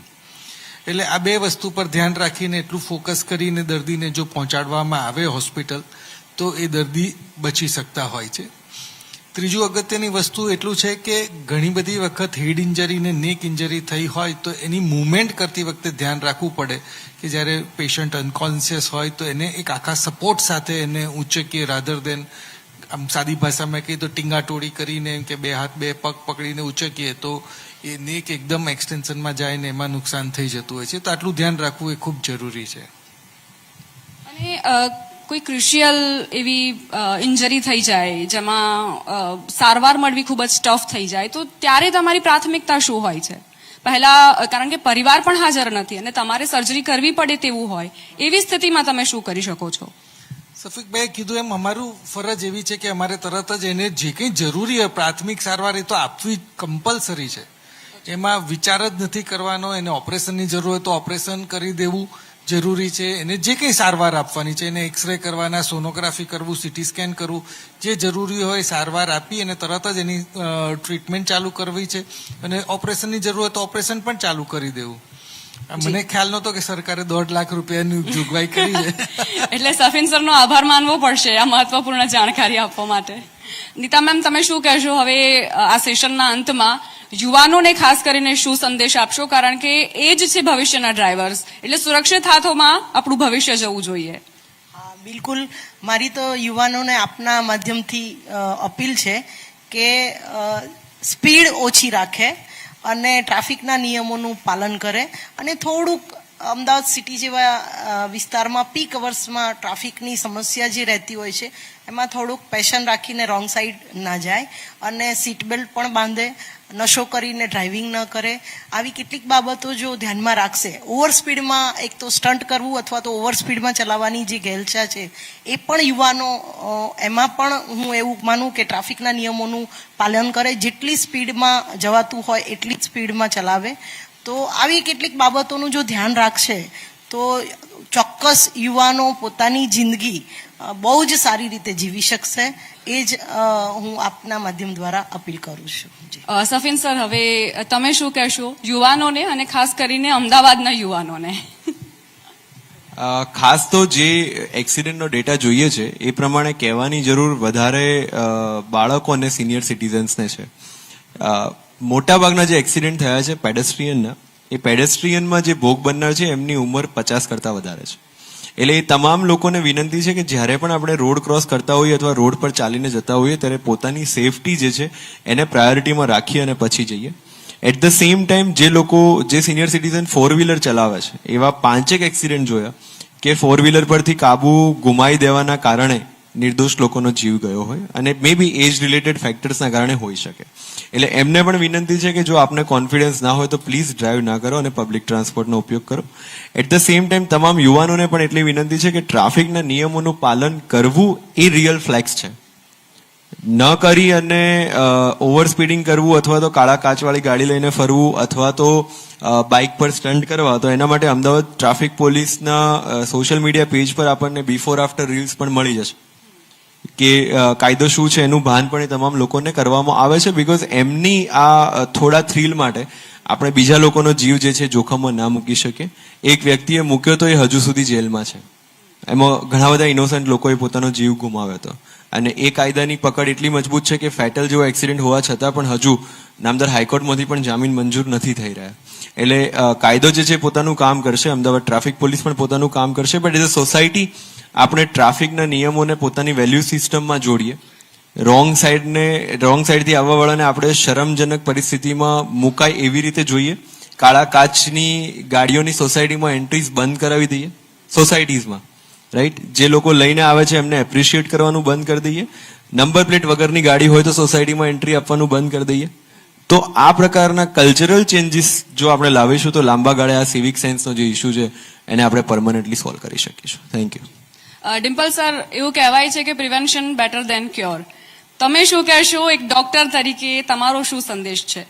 એટલે આ બે વસ્તુ પર ધ્યાન રાખીને એટલું ફોકસ કરીને દર્દીને જો પહોંચાડવામાં આવે હોસ્પિટલ તો એ દર્દી બચી શકતા હોય છે. ત્રીજું અગત્યની વસ્તુ એટલું છે કે ઘણી બધી વખત હેડ ઇન્જરી ને નેક ઇન્જરી થઈ હોય તો એની મૂવમેન્ટ કરતી વખતે ધ્યાન રાખવું પડે કે જ્યારે પેશન્ટ અનકોન્શિયસ હોય તો એને એક આખા સપોર્ટ સાથે એને ઊંચકીએ, રાધર દેન આમ સાદી ભાષામાં કહીએ તો ટીંગાટોળી કરીને એમ કે બે હાથ બે પગ પકડીને ઊંચકીએ તો એ નેક એકદમ એક્સટેન્શનમાં જાય ને એમાં નુકસાન થઈ જતું હોય છે. તો આટલું ધ્યાન રાખવું એ ખૂબ જરૂરી છે. અને કોઈ ક્રુશિયલ એવી ઇન્જરી થઈ જાય જેમાં સારવાર મળવી ખૂબ જ ટફ થઈ જાય, તો ત્યારે તમારી પ્રાથમિકતા શું હોય છે? પહેલા, કારણ કે પરિવાર પણ હાજર નથી અને તમારે સર્જરી કરવી પડે તેવું હોય, એવી સ્થિતિમાં તમે શું કરી શકો છો? સફીકભાઈ કીધું એમ અમારું ફરજ એવી છે કે અમારે તરત જ એને જે કંઈ જરૂરી હોય પ્રાથમિક સારવાર એ તો આપવી કમ્પલસરી છે. એમાં વિચાર જ નથી કરવાનો. એને ઓપરેશનની જરૂર હોય તો ઓપરેશન કરી દેવું જરૂરી છે. એને જે કંઈ સારવાર આપવાની છે, એને એક્સરે કરવાના, સોનોગ્રાફી કરવું, સીટી સ્કેન કરવું, જે જરૂરી હોય સારવાર આપી અને તરત જ એની ટ્રીટમેન્ટ ચાલુ કરવી છે. અને ઓપરેશનની જરૂર હોય તો ઓપરેશન પણ ચાલુ કરી દેવું. મને ખ્યાલ નહોતો કે સરકારે 1.5 લાખ રૂપિયાની જોગવાઈ કરી છે. એટલે સફીન સરનો આભાર માનવો પડશે આ મહત્વપૂર્ણ જાણકારી આપવા માટે. નીતા મેમ, તમે શું કહેશો હવે આ સેશનના અંતમાં? યુવાનોને ખાસ કરીને શું સંદેશ આપશો? કારણ કે એ જ છે ભવિષ્યના ડ્રાઈવર્સ, એટલે સુરક્ષિત હાથોમાં આપણું ભવિષ્ય જવું જોઈએ. હા, બિલકુલ. મારી તો યુવાનોને આપના માધ્યમથી અપીલ છે કે સ્પીડ ઓછી રાખે અને ટ્રાફિકના નિયમોનું પાલન કરે, અને થોડુંક અમદાવાદ સિટી જેવા વિસ્તારમાં પીક અવર્સમાં ટ્રાફિકની સમસ્યા જે રહેતી હોય છે એમાં થોડુંક પેશન રાખીને રોંગ સાઈડ ના જાય, અને સીટ બેલ્ટ પણ બાંધે, નશો કરીને ડ્રાઇવિંગ ન કરે. આવી કેટલીક બાબતો જો ધ્યાનમાં રાખશે, ઓવર સ્પીડમાં એક તો સ્ટન્ટ કરવું અથવા તો ઓવર સ્પીડમાં ચલાવવાની જે ઘેલછા છે એ પણ યુવાનો, એમાં પણ હું એવું માનું કે ટ્રાફિકના નિયમોનું પાલન કરે, જેટલી સ્પીડમાં જવાતું હોય એટલી જ સ્પીડમાં ચલાવે. તો આવી કેટલીક બાબતોનું જો ધ્યાન રાખશે તો ચોક્કસ યુવાનો પોતાની જિંદગી બહુ જ સારી રીતે જીવી શકશે. એ જ હું આપના માધ્યમ દ્વારા અપીલ કરું છું. સફીન સર, હવે તમે શું કહેશો યુવાનોને, અને ખાસ કરીને અમદાવાદના યુવાનોને? ખાસ તો જે એક્સિડન્ટનો ડેટા જોઈએ છે એ પ્રમાણે કહેવાની જરૂર વધારે બાળકો અને સિનિયર સિટીઝન્સને છે. મોટાભાગના જે એક્સિડન્ટ થયા છે પેડેસ્ટ્રીયનના, એ પેડેસ્ટ્રીયનમાં જે ભોગ બનનાર છે એમની ઉંમર 50 કરતાં વધારે છે. એટલે એ તમામ લોકોને વિનંતી છે કે જ્યારે પણ આપણે રોડ ક્રોસ કરતા હોઈએ અથવા રોડ પર ચાલીને જતા હોઈએ ત્યારે પોતાની સેફટી જે છે એને પ્રાયોરિટીમાં રાખીએ અને પછી જઈએ. એટ ધ સેમ ટાઈમ જે સિનિયર સિટીઝન 4 વ્હીલર ચલાવે છે એવા 5 એક્સિડન્ટ જોયા કે 4 વ્હીલર પરથી કાબુ ગુમાવી દેવાના કારણે નિર્દોષ લોકોનો જીવ ગયો હોય, અને મે બી એજ રિલેટેડ ફેક્ટર્સના કારણે હોઈ શકે. એટલે એમને પણ વિનંતી છે કે જો આપને કોન્ફિડન્સ ના હોય તો પ્લીઝ ડ્રાઈવ ના કરો અને પબ્લિક ટ્રાન્સપોર્ટનો ઉપયોગ કરો. એટ ધ સેમ ટાઈમ તમામ યુવાનોને પણ એટલી વિનંતી છે કે ટ્રાફિકના નિયમોનું પાલન કરવું એ રિયલ ફ્લેક્સ છે. ન કરી અને ઓવર સ્પીડિંગ કરવું અથવા તો કાળા કાચવાળી ગાડી લઈને ફરવું અથવા તો બાઇક પર સ્ટન્ટ કરવા, તો એના માટે અમદાવાદ ટ્રાફિક પોલીસના સોશિયલ મીડિયા પેજ પર આપણને બિફોર આફ્ટર રીલ્સ પણ મળી જશે કે કાયદો શું છે એનું ભાન પણ એ તમામ લોકોને કરવામાં આવે છે. બિકોઝ એમની આ થોડા થ્રીલ માટે આપણે બીજા લોકોનો જીવ જે છે જોખમમાં ના મૂકી શકીએ. એક વ્યક્તિએ મૂક્યો તો એ હજુ સુધી જેલમાં છે. એમાં ઘણા બધા ઇનોસન્ટ લોકોએ પોતાનો જીવ ગુમાવ્યો હતો, અને એ કાયદાની પકડ એટલી મજબૂત છે કે ફેટલ જેવો એક્સિડન્ટ હોવા છતાં પણ હજુ નામદાર હાઈકોર્ટમાંથી પણ જામીન મંજૂર નથી થઈ રહ્યા. એટલે કાયદો જે છે પોતાનું કામ કરશે, અમદાવાદ ટ્રાફિક પોલીસ પણ પોતાનું કામ કરશે, બટ એઝ અ સોસાયટી આપણે ટ્રાફિકના નિયમોને પોતાની વેલ્યુ સિસ્ટમમાં જોડીએ રોંગ સાઈડથી આવવાવાળાને આપણે શરમજનક પરિસ્થિતિમાં મુકાય એવી રીતે જોઈએ. કાળા કાચની ગાડીઓની સોસાયટીમાં એન્ટ્રીઝ બંધ કરાવી દઈએ સોસાયટીઝમાં, રાઈટ? જે લોકો લઈને આવે છે એમને એપ્રિશિએટ કરવાનું બંધ કરી દઈએ. નંબર પ્લેટ વગરની ગાડી હોય તો સોસાયટીમાં એન્ટ્રી આપવાનું બંધ કરી દઈએ. તો આ પ્રકારના કલ્ચરલ ચેન્જીસ જો આપણે લાવીશું તો લાંબા ગાળે આ સિવિક સેન્સનો જે ઇસ્યુ છે એને આપણે પરમનન્ટલી સોલ્વ કરી શકીશું. Thank you. ડિમ્પલ સર, એવું કહેવાય છે કે પ્રિવેન્શન બેટર દેન ક્યોર. તમે શું કહેશો એક ડોક્ટર તરીકે, તમારો શું સંદેશ છે?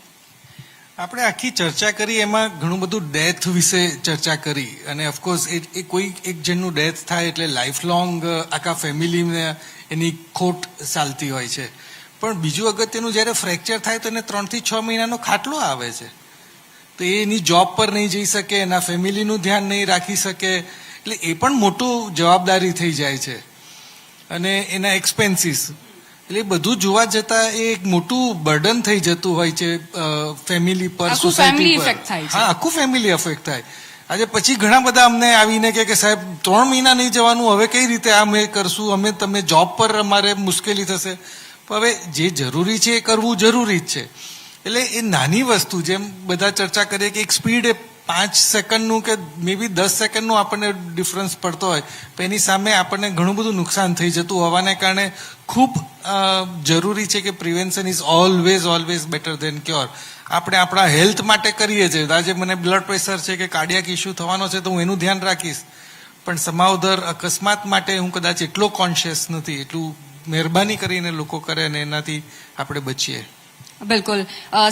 આપણે આખી ચર્ચા કરી એમાં ઘણું બધું ડેથ વિશે ચર્ચા કરી અને ઓફકોર્સ એ કોઈ એક જણનું ડેથ થાય એટલે લાઈફ લોંગ આખા ફેમિલીને એની ખોટ ચાલતી હોય છે. પણ બીજું અગત્યનું જ્યારે ફ્રેક્ચર થાય તો એને 3 થી 6 મહિનાનો ખાટલો આવે છે. તો એ એની જોબ પર નહીં જઈ શકે, એના ફેમિલીનું ધ્યાન નહીં રાખી શકે, એટલે એ પણ મોટું જવાબદારી થઈ જાય છે. અને એના એક્સપેન્સીસ, એટલે બધું જોવા જતા એ એક મોટું બર્ડન થઈ જતું હોય છે ફેમિલી પર, આખું સોસાયટી family પર. effect થાય છે. હા, આખું ફેમિલી અફેક્ટ થાય. આજે પછી ઘણા બધા અમને આવીને કે સાહેબ 3 મહિના નહીં જવાનું, હવે કઈ રીતે અમે કરશું, અમે તમે જોબ પર અમારે મુશ્કેલી થશે. પણ હવે જે જરૂરી છે એ કરવું જરૂરી જ છે. એટલે એ નાની વસ્તુ, જેમ બધા ચર્ચા કરીએ કે એક સ્પીડ એ 5 સેકન્ડનું કે મે બી 10 સેકન્ડનું આપણને ડિફરન્સ પડતો હોય, તો એની સામે આપણને ઘણું બધું નુકસાન થઈ જતું હોવાને કારણે ખૂબ જરૂરી છે કે prevention is always better than cure. આપણે આપણા હેલ્થ માટે કરીએ છીએ. આજે મને બ્લડ પ્રેશર છે કે કાર્ડિયાક ઇસ્યુ થવાનો છે તો હું એનું ધ્યાન રાખીશ, પણ સમાવદર અકસ્માત માટે હું કદાચ એટલો કોન્શિયસ નથી. એટલું મહેરબાની કરીને લોકો કરે અને એનાથી આપણે બચીએ. બિલકુલ.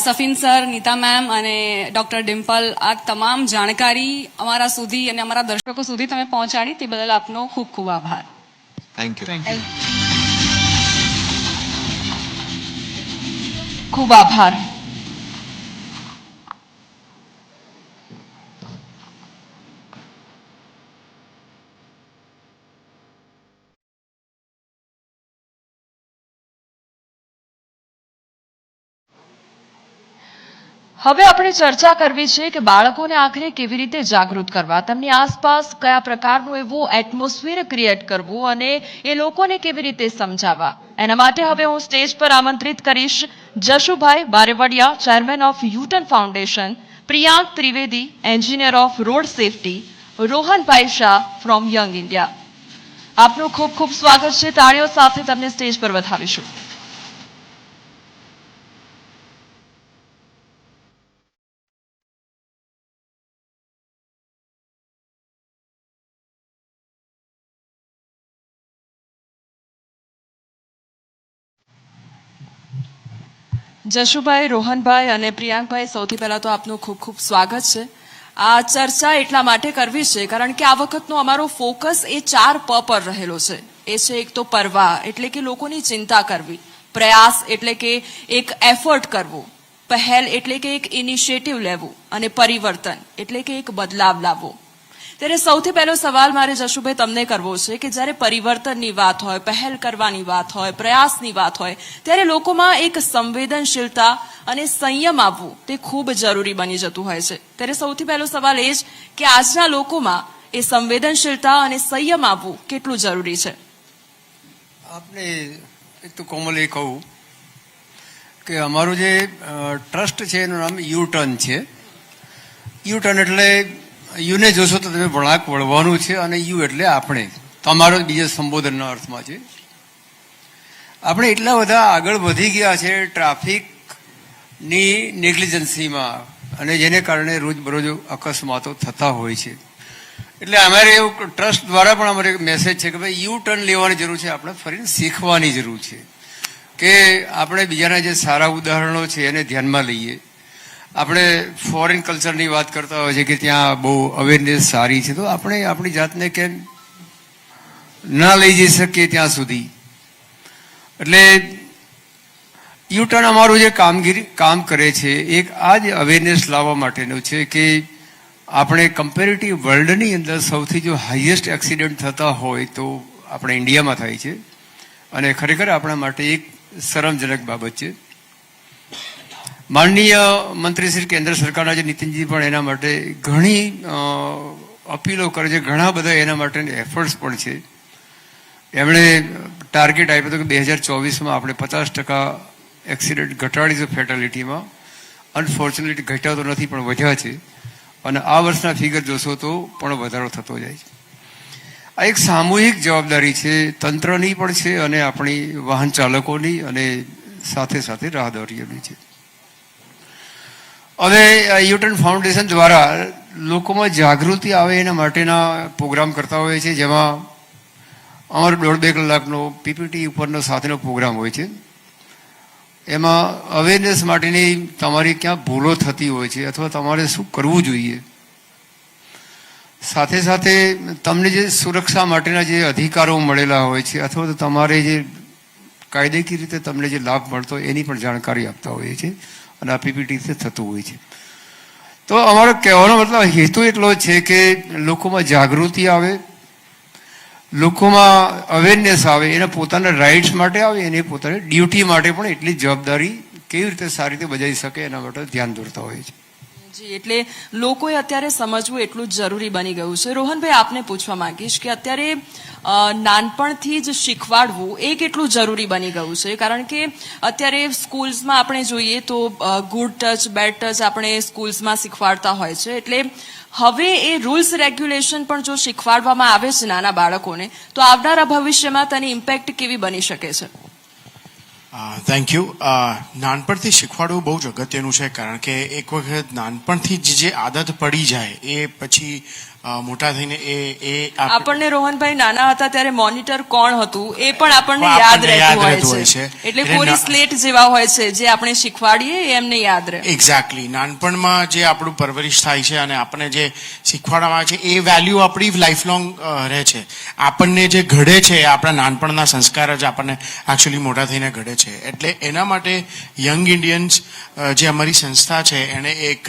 સફીન સર, નીતા મેમ અને ડોક્ટર ડિમ્પલ, આ તમામ જાણકારી અમારા સુધી અને અમારા દર્શકો સુધી તમે પહોંચાડી તે બદલ આપનો ખૂબ ખૂબ આભાર. Thank you. ખૂબ આભાર. હવે આપણે ચર્ચા કરવી છે કે બાળકોને આખરે કેવી રીતે જાગૃત કરવા, તેમની આસપાસ કયા પ્રકારનું એવું એટમોસ્ફિયર ક્રિએટ કરવું અને એ લોકોને કેવી રીતે સમજાવવા. એના માટે હવે હું સ્ટેજ પર આમંત્રિત કરીશ Jashubhai Barevadiya, chairman of U turn foundation, Priyank Trivedi, engineer of road safety, Rohanbhai Shah from Young India. આપનું ખૂબ ખૂબ સ્વાગત છે. તાળીઓ સાથે તમને સ્ટેજ પર વધાવીશું. જશુભાઈ, રોહનભાઈ અને પ્રિયાંકભાઈ, સૌથી પહેલા તો આપનું ખૂબ ખૂબ સ્વાગત છે. આ ચર્ચા એટલા માટે કરવી છે કારણ કે આ વખતનો અમારો ફોકસ એ 4 પ પર રહેલો છે. એ છે એક તો પરવા, એટલે કે લોકોની ચિંતા કરવી, પ્રયાસ એટલે કે એક એફર્ટ કરવો, પહેલ એટલે કે એક ઇનિશિયેટિવ લેવું, અને પરિવર્તન એટલે કે એક બદલાવ લાવવો. ત્યારે સૌથી પહેલો સવાલ મારે જશુભાઈ તમને કરવો છે કે જ્યારે પરિવર્તનની વાત હોય, પહેલ કરવાની વાત હોય, પ્રયાસની વાત હોય, ત્યારે લોકોમાં એક સંવેદનશીલતા અને સંયમ આવવું તે ખૂબ જરૂરી બની જતું હોય છે. ત્યારે સૌથી પહેલો સવાલ એ જ કે આજના લોકોમાં એ સંવેદનશીલતા અને સંયમ આવવું કેટલું જરૂરી છે? આપને એક તો કોમલી કહું કે અમારું જે ટ્રસ્ટ છે એનું નામ યુટર્ન છે. યુટર્ન એટલે યુને જોશો તો તમે વળાંક વળવાનું છે, અને યુ એટલે આપણે, તમારો બીજા સંબોધનના અર્થમાં છે. આપણે એટલા બધા આગળ વધી ગયા છે ટ્રાફિકની નેગ્લિજન્સીમાં, અને જેને કારણે રોજબરોજ અકસ્માતો થતા હોય છે. એટલે અમારે એવું ટ્રસ્ટ દ્વારા પણ અમારે એક મેસેજ છે કે ભાઈ યુ ટર્ન લેવાની જરૂર છે. આપણે ફરીને શીખવાની જરૂર છે કે આપણે બીજાના જે સારા ઉદાહરણો છે એને ધ્યાનમાં લઈએ. આપણે ફોરેન કલ્ચરની વાત કરતા હોય છે કે ત્યાં બહુ અવેરનેસ સારી છે, તો આપણે આપણી જાતને કેમ ના લઈ જઈ શકીએ ત્યાં સુધી. એટલે યુટર્ન અમારું જે કામ કરે છે એક આ જ અવેરનેસ લાવવા માટેનું છે કે આપણે કમ્પેરેટિવ વર્લ્ડની અંદર સૌથી જો હાઈએસ્ટ એક્સિડન્ટ થતા હોય તો આપણે ઇન્ડિયામાં થાય છે, અને ખરેખર આપણા માટે એક શરમજનક બાબત છે. માનનીય મંત્રી શ્રી કેન્દ્ર સરકારના જે નીતિનજી પણ એના માટે ઘણી અપીલો કરે છે, ઘણા બધા એના માટેના એફર્ટ્સ પણ છે. એમણે ટાર્ગેટ આપ્યો હતો કે 2024માં આપણે 50% એક્સિડન્ટ ઘટાડીશું ફેટાલિટીમાં. અનફોર્ચ્યુનેટલી ઘટ્યા તો નથી પણ વધ્યા છે, અને આ વર્ષના ફિગર જોશો તો પણ વધારો થતો જાય છે. આ એક સામૂહિક જવાબદારી છે, તંત્રની પણ છે અને આપણી વાહન ચાલકોની અને સાથે સાથે રાહદારીઓની છે. હવે યુટર્ન ફાઉન્ડેશન દ્વારા લોકોમાં જાગૃતિ આવે એના માટેના પ્રોગ્રામ કરતા હોય છે, જેમાં અમારો 1.5-2 કલાકનો પીપીટી ઉપરનો સાથેનો પ્રોગ્રામ હોય છે. એમાં અવેરનેસ માટેની તમારી ક્યાં ભૂલો થતી હોય છે અથવા તમારે શું કરવું જોઈએ, સાથે સાથે તમને જે સુરક્ષા માટેના જે અધિકારો મળેલા હોય છે અથવા તો તમારે જે કાયદેકીય રીતે તમને જે લાભ મળતો હોય એની પણ જાણકારી આપતા હોઈએ છીએ, અને આ પીપીટીથી થતું હોય છે. તો અમારો કહેવાનો મતલબ હેતુ એટલો જ છે કે લોકોમાં જાગૃતિ આવે, લોકોમાં અવેરનેસ આવે, એને પોતાના રાઇટ્સ માટે આવે, એને પોતાની ડ્યુટી માટે પણ એટલી જવાબદારી કેવી રીતે સારી રીતે બજાવી શકે એના માટે ધ્યાન દોરતા હોય છે. જી, એટલે લોકોએ અત્યારે સમજવું એટલું જ જરૂરી બની ગયું છે. રોહનભાઈ, આપને પૂછવા માંગીશ કે અત્યારે નાનપણથી જ શીખવાડવું એ કેટલું જરૂરી બની ગયું છે, કારણ કે અત્યારે સ્કૂલ્સમાં આપણે જોઈએ તો ગુડ ટચ બેડ ટચ આપણે સ્કૂલ્સમાં શીખવાડતા હોય છે. એટલે હવે એ રૂલ્સ રેગ્યુલેશન પણ જો શીખવાડવામાં આવે છે નાના બાળકોને, તો આવનારા ભવિષ્યમાં તેની ઇમ્પેક્ટ કેવી બની શકે છે? Thank you. નાનપણથી શીખવાડવું બહુ જ અગત્યનું છે, કારણ કે એક વખત નાનપણથી જ જે આદત પડી જાય એ પછી મોટા થઈને એ આપણને રોહનભાઈ નાના હતા ત્યારે મોનિટર કોણ હતું એ પણ આપણને યાદ રહેતું હોય છે. એટલે કોરી સ્લેટ જેવા હોય છે, જે આપણે શીખવાડીએ એ એમને યાદ રહે. એક્ઝેક્ટલી. નાનપણમાં જે આપણું પરવરિશ થાય છે અને આપણને જે શીખવાડવામાં આવે છે એ વેલ્યુ આપણી લાઈફ લોંગ રહે છે. આપણને જે ઘડે છે આપણા નાનપણના સંસ્કાર જ આપણને એકચ્યુઅલી મોટા થઈને ઘડે છે. એટલે એના માટે યંગ ઇન્ડિયન્સ જે અમારી સંસ્થા છે એણે એક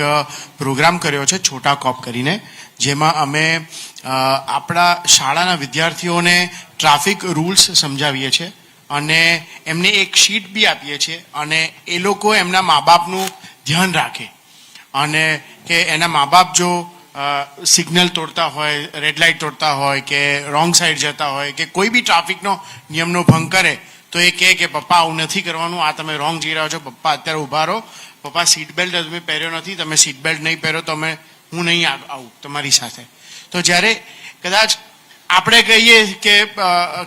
પ્રોગ્રામ કર્યો છે છોટા કોપ કરીને, જેમાં અમે આપણા શાળાના વિદ્યાર્થીઓને ટ્રાફિક રૂલ્સ સમજાવીએ છીએ અને એમને એક શીટ બી આપીએ છીએ, અને એ લોકો એમના મા બાપનું ધ્યાન રાખે, અને કે એના મા બાપ જો સિગ્નલ તોડતા હોય, રેડ લાઇટ તોડતા હોય કે રોંગ સાઈડ જતા હોય કે કોઈ બી ટ્રાફિકનો નિયમનો ભંગ કરે તો એ કહે કે પપ્પા આવું નથી કરવાનું, આ તમે રોંગ જઈ રહ્યા છો, પપ્પા અત્યારે ઊભા રહો, પપ્પા સીટ બેલ્ટ તમે પહેર્યો નથી, તમે સીટ બેલ્ટ નહીં પહેરો તો હું નહીં આવું તમારી સાથે. તો જ્યારે કદાચ આપણે કહીએ કે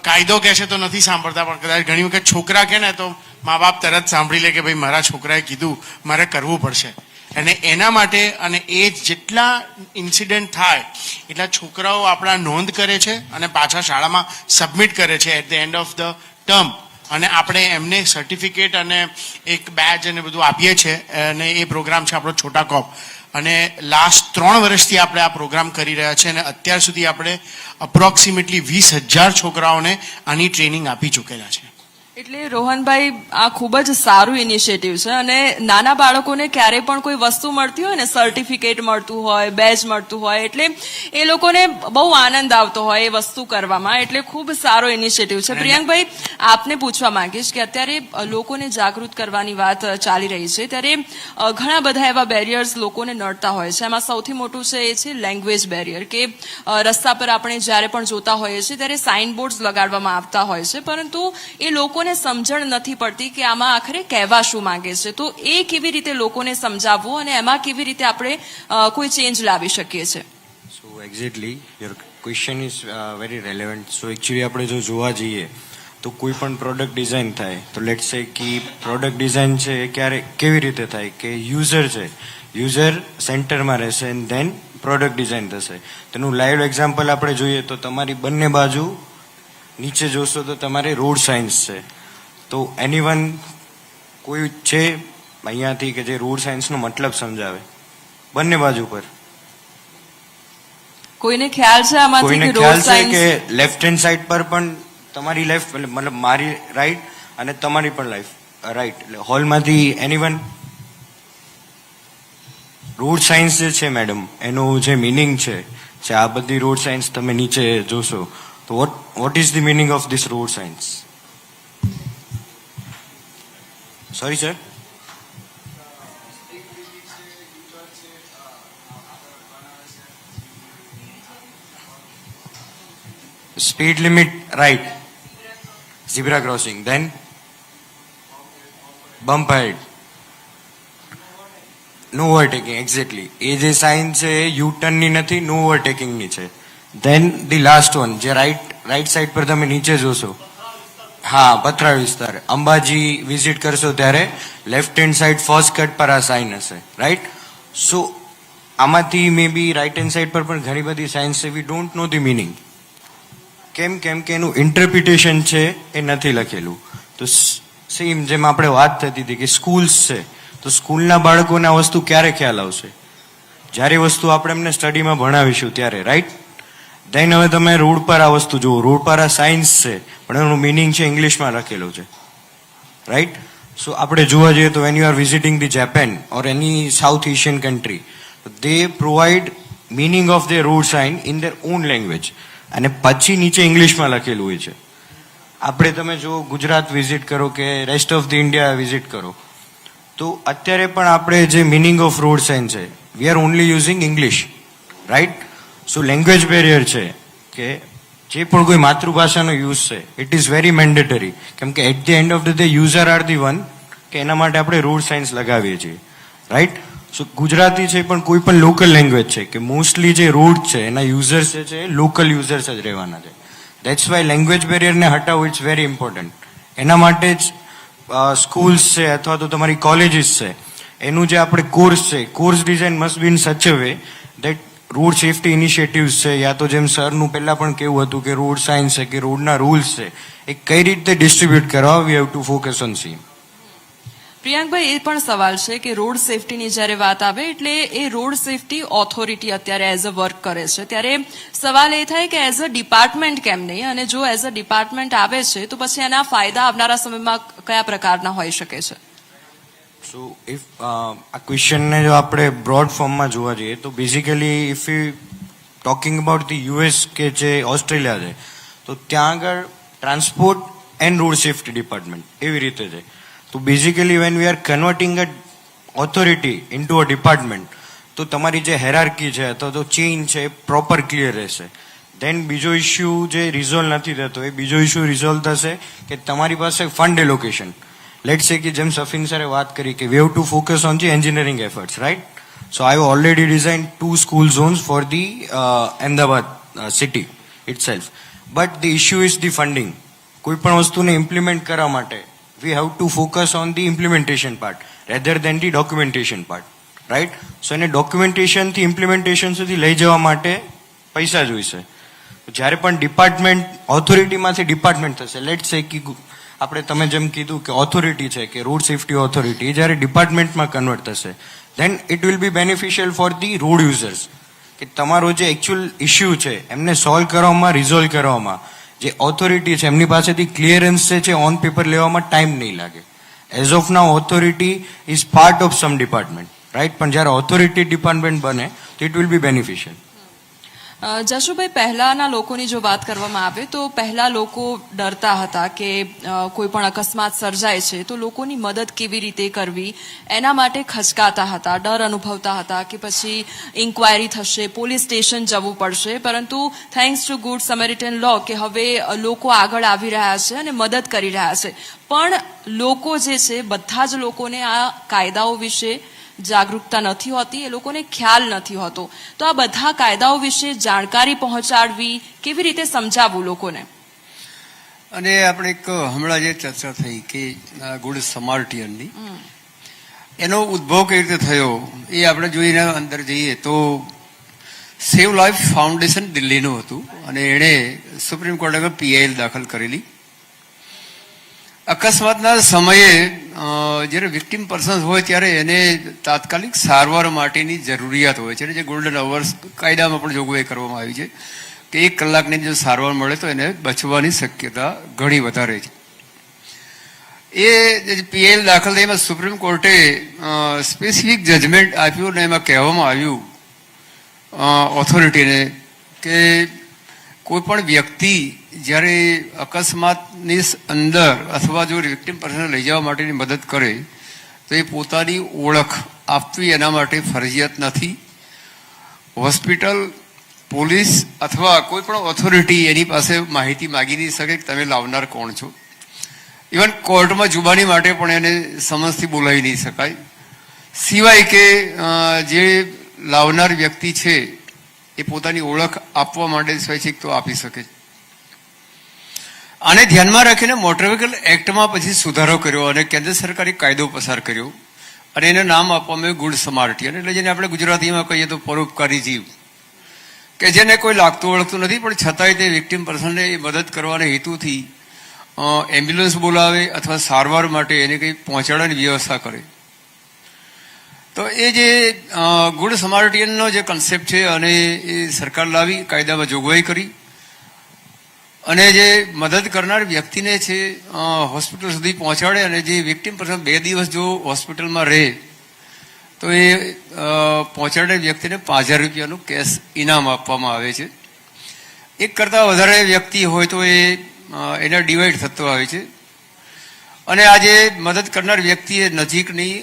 કાયદો કહે છે તો નથી સાંભળતા, પણ કદાચ ઘણી વખત છોકરા કહે ને તો મા બાપ તરત સાંભળી લે કે ભાઈ મારા છોકરાએ કીધું, મારે કરવું પડશે. અને એના માટે અને એ જેટલા ઇન્સિડન્ટ થાય એટલા છોકરાઓ આપણા નોંધ કરે છે અને પાછા શાળામાં સબમિટ કરે છે at the end of the term, અને આપણે એમને સર્ટિફિકેટ અને એક બેજ અને બધું આપીએ છીએ. અને એ પ્રોગ્રામ છે આપણો છોટા કોપ, અને લાસ્ટ 3 વર્ષથી આપણે આ પ્રોગ્રામ કરી રહ્યા છીએ, અને અત્યાર સુધી આપણે અપ્રોક્સિમેટલી 20,000 છોકરાઓને આની ટ્રેનિંગ આપી ચૂકેલા છે. એટલે રોહનભાઈ, આ ખૂબ જ સારું ઇનિશિયેટિવ છે, અને નાના બાળકોને ક્યારે પણ કોઈ વસ્તુ મળતી હોય ને, સર્ટિફિકેટ મળતું હોય, બેજ મળતું હોય, એટલે એ લોકોને બહુ આનંદ આવતો હોય એ વસ્તુ કરવામાં. એટલે ખૂબ સારો ઇનિશિયેટિવ છે. પ્રિયંકભાઈ, આપને પૂછવા માંગીશ કે અત્યારે લોકોને જાગૃત કરવાની વાત ચાલી રહી છે, ત્યારે ઘણા બધા એવા બેરિયર્સ લોકોને નડતા હોય છે. એમાં સૌથી મોટું છે એ છે લેંગ્વેજ બેરિયર, કે રસ્તા પર આપણે જ્યારે પણ જોતા હોઈએ છીએ ત્યારે સાઇનબોર્ડ્સ લગાડવામાં આવતા હોય છે, પરંતુ એ લોકોને સમજણ નથી પડતી કે આમાં આખરે કહેવા શું માંગે છે. તો એ કેવી રીતે લોકોને સમજાવવું અને એમાં કેવી રીતે આપણે કોઈ ચેન્જ લાવી શકીએ છીએ? So exactly your question is very relevant. So actually આપણે જો જોવા જઈએ તો કોઈ પણ પ્રોડક્ટ ડિઝાઇન થાય તો લેટ્સ સે કે પ્રોડક્ટ ડિઝાઇન છે એ ક્યારે કેવી રીતે થાય કે યુઝર છે, યુઝર સેન્ટરમાં રહેશે એન્ડ ધેન પ્રોડક્ટ ડિઝાઇન થશે. તેનું લાઈવ એક્ઝામ્પલ આપણે જોઈએ તો તમારી બંને બાજુ નીચે જોશો તો તમારે રોડ સાઇન્સ છે. તો એનીવન કોઈ છે અહીંયાથી કે જે રોડ સાઇન્સનો મતલબ સમજાવે બંને બાજુ પર? કોઈને ખ્યાલ છે આમાંથી? કોઈને ખ્યાલ છે કે લેફ્ટ હેન્ડ સાઈડ પર પણ તમારી લેફ્ટ મતલબ મારી રાઈટ અને તમારી પણ રાઈટ, એટલે હોલમાંથી એનીવન? રોડ સાઇન્સ જે છે મેડમ, એનું જે મિનિંગ છે આ બધી રોડ સાઇન્સ તમે નીચે જોશો તો what is the meaning of this road signs? Sorry sir. Speed limit, right. zebra crossing, then bump ahead, no overtaking, exactly. એ જે સાઇન છે એ યુ ટર્ન ની નથી, નો ઓવરટેકિંગ ની છે. ધેન ધી લાસ્ટ વન, જે રાઈટ સાઈડ પર તમે નીચે જોશો, હા, પથરાળ વિસ્તાર, અંબાજી વિઝિટ કરશો ત્યારે left hand side first cut પર આ સાઇન હશે, રાઈટ. સો આમાંથી મે બી રાઈટ હેન્ડ સાઈડ પર પણ ઘણી બધી સાઇન્સ છે, we don't know the meaning. કેમ કે એનું ઇન્ટરપ્રિટેશન છે એ નથી લખેલું. તો સેમ જેમ આપણે વાત થતી હતી કે સ્કૂલ્સ છે, તો સ્કૂલના બાળકોને આ વસ્તુ ક્યારે ખ્યાલ આવશે? જ્યારે વસ્તુ આપણે એમને સ્ટડીમાં ભણાવીશું ત્યારે, રાઈટ. દેન હવે તમે રોડ પર આ વસ્તુ જુઓ, રોડ પર આ સાયન્સ છે પણ એનું મિનિંગ છે ઇંગ્લિશમાં લખેલું છે, રાઈટ. સો આપણે જોવા જઈએ તો when you are visiting the Japan or any South Asian country, they provide meaning of the road sign in their own language, અને પછી નીચે ઇંગ્લિશમાં લખેલું હોય છે. આપણે તમે જો ગુજરાત વિઝિટ કરો કે rest of the India visit કરો, તો અત્યારે પણ આપણે જે મિનિંગ ઓફ રોડ સાઇન છે, we are only using English, right. So language barrier છે કે જે પણ કોઈ માતૃભાષાનો યુઝ છે, ઇટ ઇઝ વેરી મેન્ડેટરી, કેમ કે at the end of the day user are the one કે એના માટે આપણે રોડ સાઇન્સ લગાવીએ છીએ, રાઈટ. સો ગુજરાતી છે પણ કોઈ પણ લોકલ લેંગ્વેજ છે કે મોસ્ટલી જે રોડ છે એના યુઝર્સ છે લોકલ યુઝર્સ જ રહેવાના છે. દેટ્સ વાય લેંગ્વેજ બેરિયરને હટાવવું ઇટ્સ વેરી ઇમ્પોર્ટન્ટ. એના માટે જ સ્કૂલ્સ છે અથવા તો તમારી કોલેજીસ છે, એનું જે આપણે કોર્સ છે, course design must be in such a way that road safety initiatives છે, યા તો જેમ સરનું પહેલા પણ કેવું હતું કે રોડ સાયન્સ છે કે રોડના રૂલ્સ છે, એ કઈ રીતે ડિસ્ટ્રીબ્યુટ કરવા, we have to focus on see. Priyankbhai, એ પણ સવાલ છે કે રોડ સેફટીની જ્યારે વાત આવે એટલે એ રોડ સેફટી ઓથોરિટી અત્યારે એઝ અ વર્ક કરે છે, ત્યારે સવાલ એ થાય કે એઝ અ ડિપાર્ટમેન્ટ કેમ નહીં, અને જો એઝ અ ડિપાર્ટમેન્ટ આવે છે તો પછી એના ફાયદા આવનારા સમયમાં કયા પ્રકારના હોઈ શકે છે? સો ઇફ આ ક્વેશ્ચનને જો આપણે બ્રોડ ફોર્મમાં જોવા જઈએ તો basically if you talking about the US કે જે ઓસ્ટ્રેલિયા છે, તો ત્યાં આગળ transport and road safety department એવી રીતે છે. તો basically when we are converting a authority into a department, તો તમારી જે હેરાર્કી છે અથવા તો ચેઇન છે એ પ્રોપર ક્લિયર રહેશે. દેન બીજો ઇસ્યુ જે રિઝોલ્વ નથી થતો, એ બીજો ઇસ્યુ રિઝોલ્વ થશે કે તમારી પાસે ફંડ એલોકેશન. લેટ્સ સે કે જેમ સફીન સરે વાત કરી કે વી have to focus on the engineering efforts, right. So I have already design 2 school zones for the Ahmedabad city itself. But the issue is the funding. કોઈ પણ વસ્તુને ઇમ્પ્લિમેન્ટ કરવા માટે we have to focus on the implementation part rather than the documentation part, right. So એને documentation થી implementation સુધી લઈ જવા માટે પૈસા જોઈશે. જ્યારે પણ ડિપાર્ટમેન્ટ ઓથોરિટીમાંથી ડિપાર્ટમેન્ટ થશે, લેટ્સ સે કે આપણે તમે જેમ કીધું કે ઓથોરિટી છે કે રોડ સેફટી ઓથોરિટી, જ્યારે ડિપાર્ટમેન્ટમાં કન્વર્ટ થશે, then it will be beneficial for the road users, કે તમારો જે એકચ્યુઅલ ઇસ્યુ છે એમને સોલ્વ કરવામાં, રિઝોલ્વ કરવામાં જે ઓથોરિટી છે એમની પાસેથી ક્લિયરન્સ છે ઓન પેપર લેવામાં ટાઈમ નહીં લાગે. As of now authority is part of sum department, right. પણ જ્યારે ઓથોરિટી ડિપાર્ટમેન્ટ બને તો it will B beneficial. Jashubhai, પહેલાના લોકોની જો વાત કરવામાં આવે તો પહેલા લોકો ડરતા હતા કે કોઈ પણ અકસ્માત સર્જાય છે તો લોકોની મદદ કેવી રીતે કરવી, એના માટે ખચકાતા હતા, ડર અનુભવતા હતા કે પછી ઇન્ક્વાયરી થશે, પોલીસ સ્ટેશન જવું પડશે. પરંતુ થેન્ક્સ ટુ ગુડ સમરિટન લો કે હવે લોકો આગળ આવી રહ્યા છે અને મદદ કરી રહ્યા છે. પણ લોકો જે છે, બધા જ લોકોને આ કાયદાઓ વિશે જાગૃતતા નથી હોતી, એ લોકોને ખ્યાલ નથી હોતો. તો આ બધા કાયદાઓ વિશે જાણકારી પહોંચાડવી, કેવી રીતે સમજાવવું લોકોને? અને આપણે એક હમણાં જે ચર્ચા થઈ કે ગુડ સમાર્ટિયનની, એનો ઉદ્ભવ કેવી રીતે થયો એ આપણે જોઈને અંદર જઈએ તો સેવ લાઈફ ફાઉન્ડેશન દિલ્હીનું હતું અને એણે સુપ્રીમ કોર્ટે PIL દાખલ કરેલી. અકસ્માતના સમયે જ્યારે વિક્ટિમ પર્સન્સ હોય ત્યારે એને તાત્કાલિક સારવાર માટેની જરૂરિયાત હોય છે, જે ગોલ્ડન અવર્સ કાયદામાં પણ જોગવાઈ કરવામાં આવી છે કે 1 કલાકની જો સારવાર મળે તો એને બચવાની શક્યતા ઘણી વધારે છે. એ જે PIL દાખલ થઈ એમાં સુપ્રીમ કોર્ટે સ્પેસિફિક જજમેન્ટ આપ્યું અને એમાં કહેવામાં આવ્યું ઓથોરિટીને કે કોઈ પણ વ્યક્તિ જ્યારે અકસ્માતની અંદર અથવા જો વિક્ટિમ પર્સનને લઈ જવા માટેની મદદ કરે તો એ પોતાની ઓળખ આપવી એના માટે ફરજિયાત નથી. હોસ્પિટલ, પોલીસ અથવા કોઈ પણ ઓથોરિટી એની પાસે માહિતી માગી નહીં શકે કે તમે લાવનાર કોણ છો. ઇવન કોર્ટમાં જુબાની માટે પણ એને સમન્સથી બોલાવી નહીં શકાય, સિવાય કે જે લાવનાર વ્યક્તિ છે એ પોતાની ઓળખ આપવા માટે સ્વૈચ્છિક તો આપી શકે. આને ધ્યાનમાં રાખીને મોટર વ્હીકલ એક્ટમાં પછી સુધારો કર્યો અને કેન્દ્ર સરકારે કાયદો પસાર કર્યો અને એને નામ આપવામાં આવ્યું ગુડ સમાર્ટિયન, એટલે જેને આપણે ગુજરાતીમાં કહીએ તો પરોપકારી જીવ, કે જેને કોઈ લાગતું ઓળખતું નથી પણ છતાંય તે વિક્ટિમ પર્સનને મદદ કરવાના હેતુથી એમ્બ્યુલન્સ બોલાવે અથવા સારવાર માટે એને કંઈ પહોંચાડવાની વ્યવસ્થા કરે. તો એ જે ગુડ સમાર્ટિયનનો જે કન્સેપ્ટ છે અને એ સરકાર લાવી, કાયદામાં જોગવાઈ કરી અને જે મદદ કરનાર વ્યક્તિને છે હોસ્પિટલ સુધી પહોંચાડે અને જે વિક્ટિમ પર્સન 2 દિવસ જો હોસ્પિટલમાં રહે તો એ પહોંચાડે વ્યક્તિને 5000 રૂપિયાનું કેશ ઇનામ આપવામાં આવે છે. એક કરતાં વધારે વ્યક્તિ હોય તો એને ડિવાઈડ થતો આવે છે. અને આ જે મદદ કરનાર વ્યક્તિએ નજીકની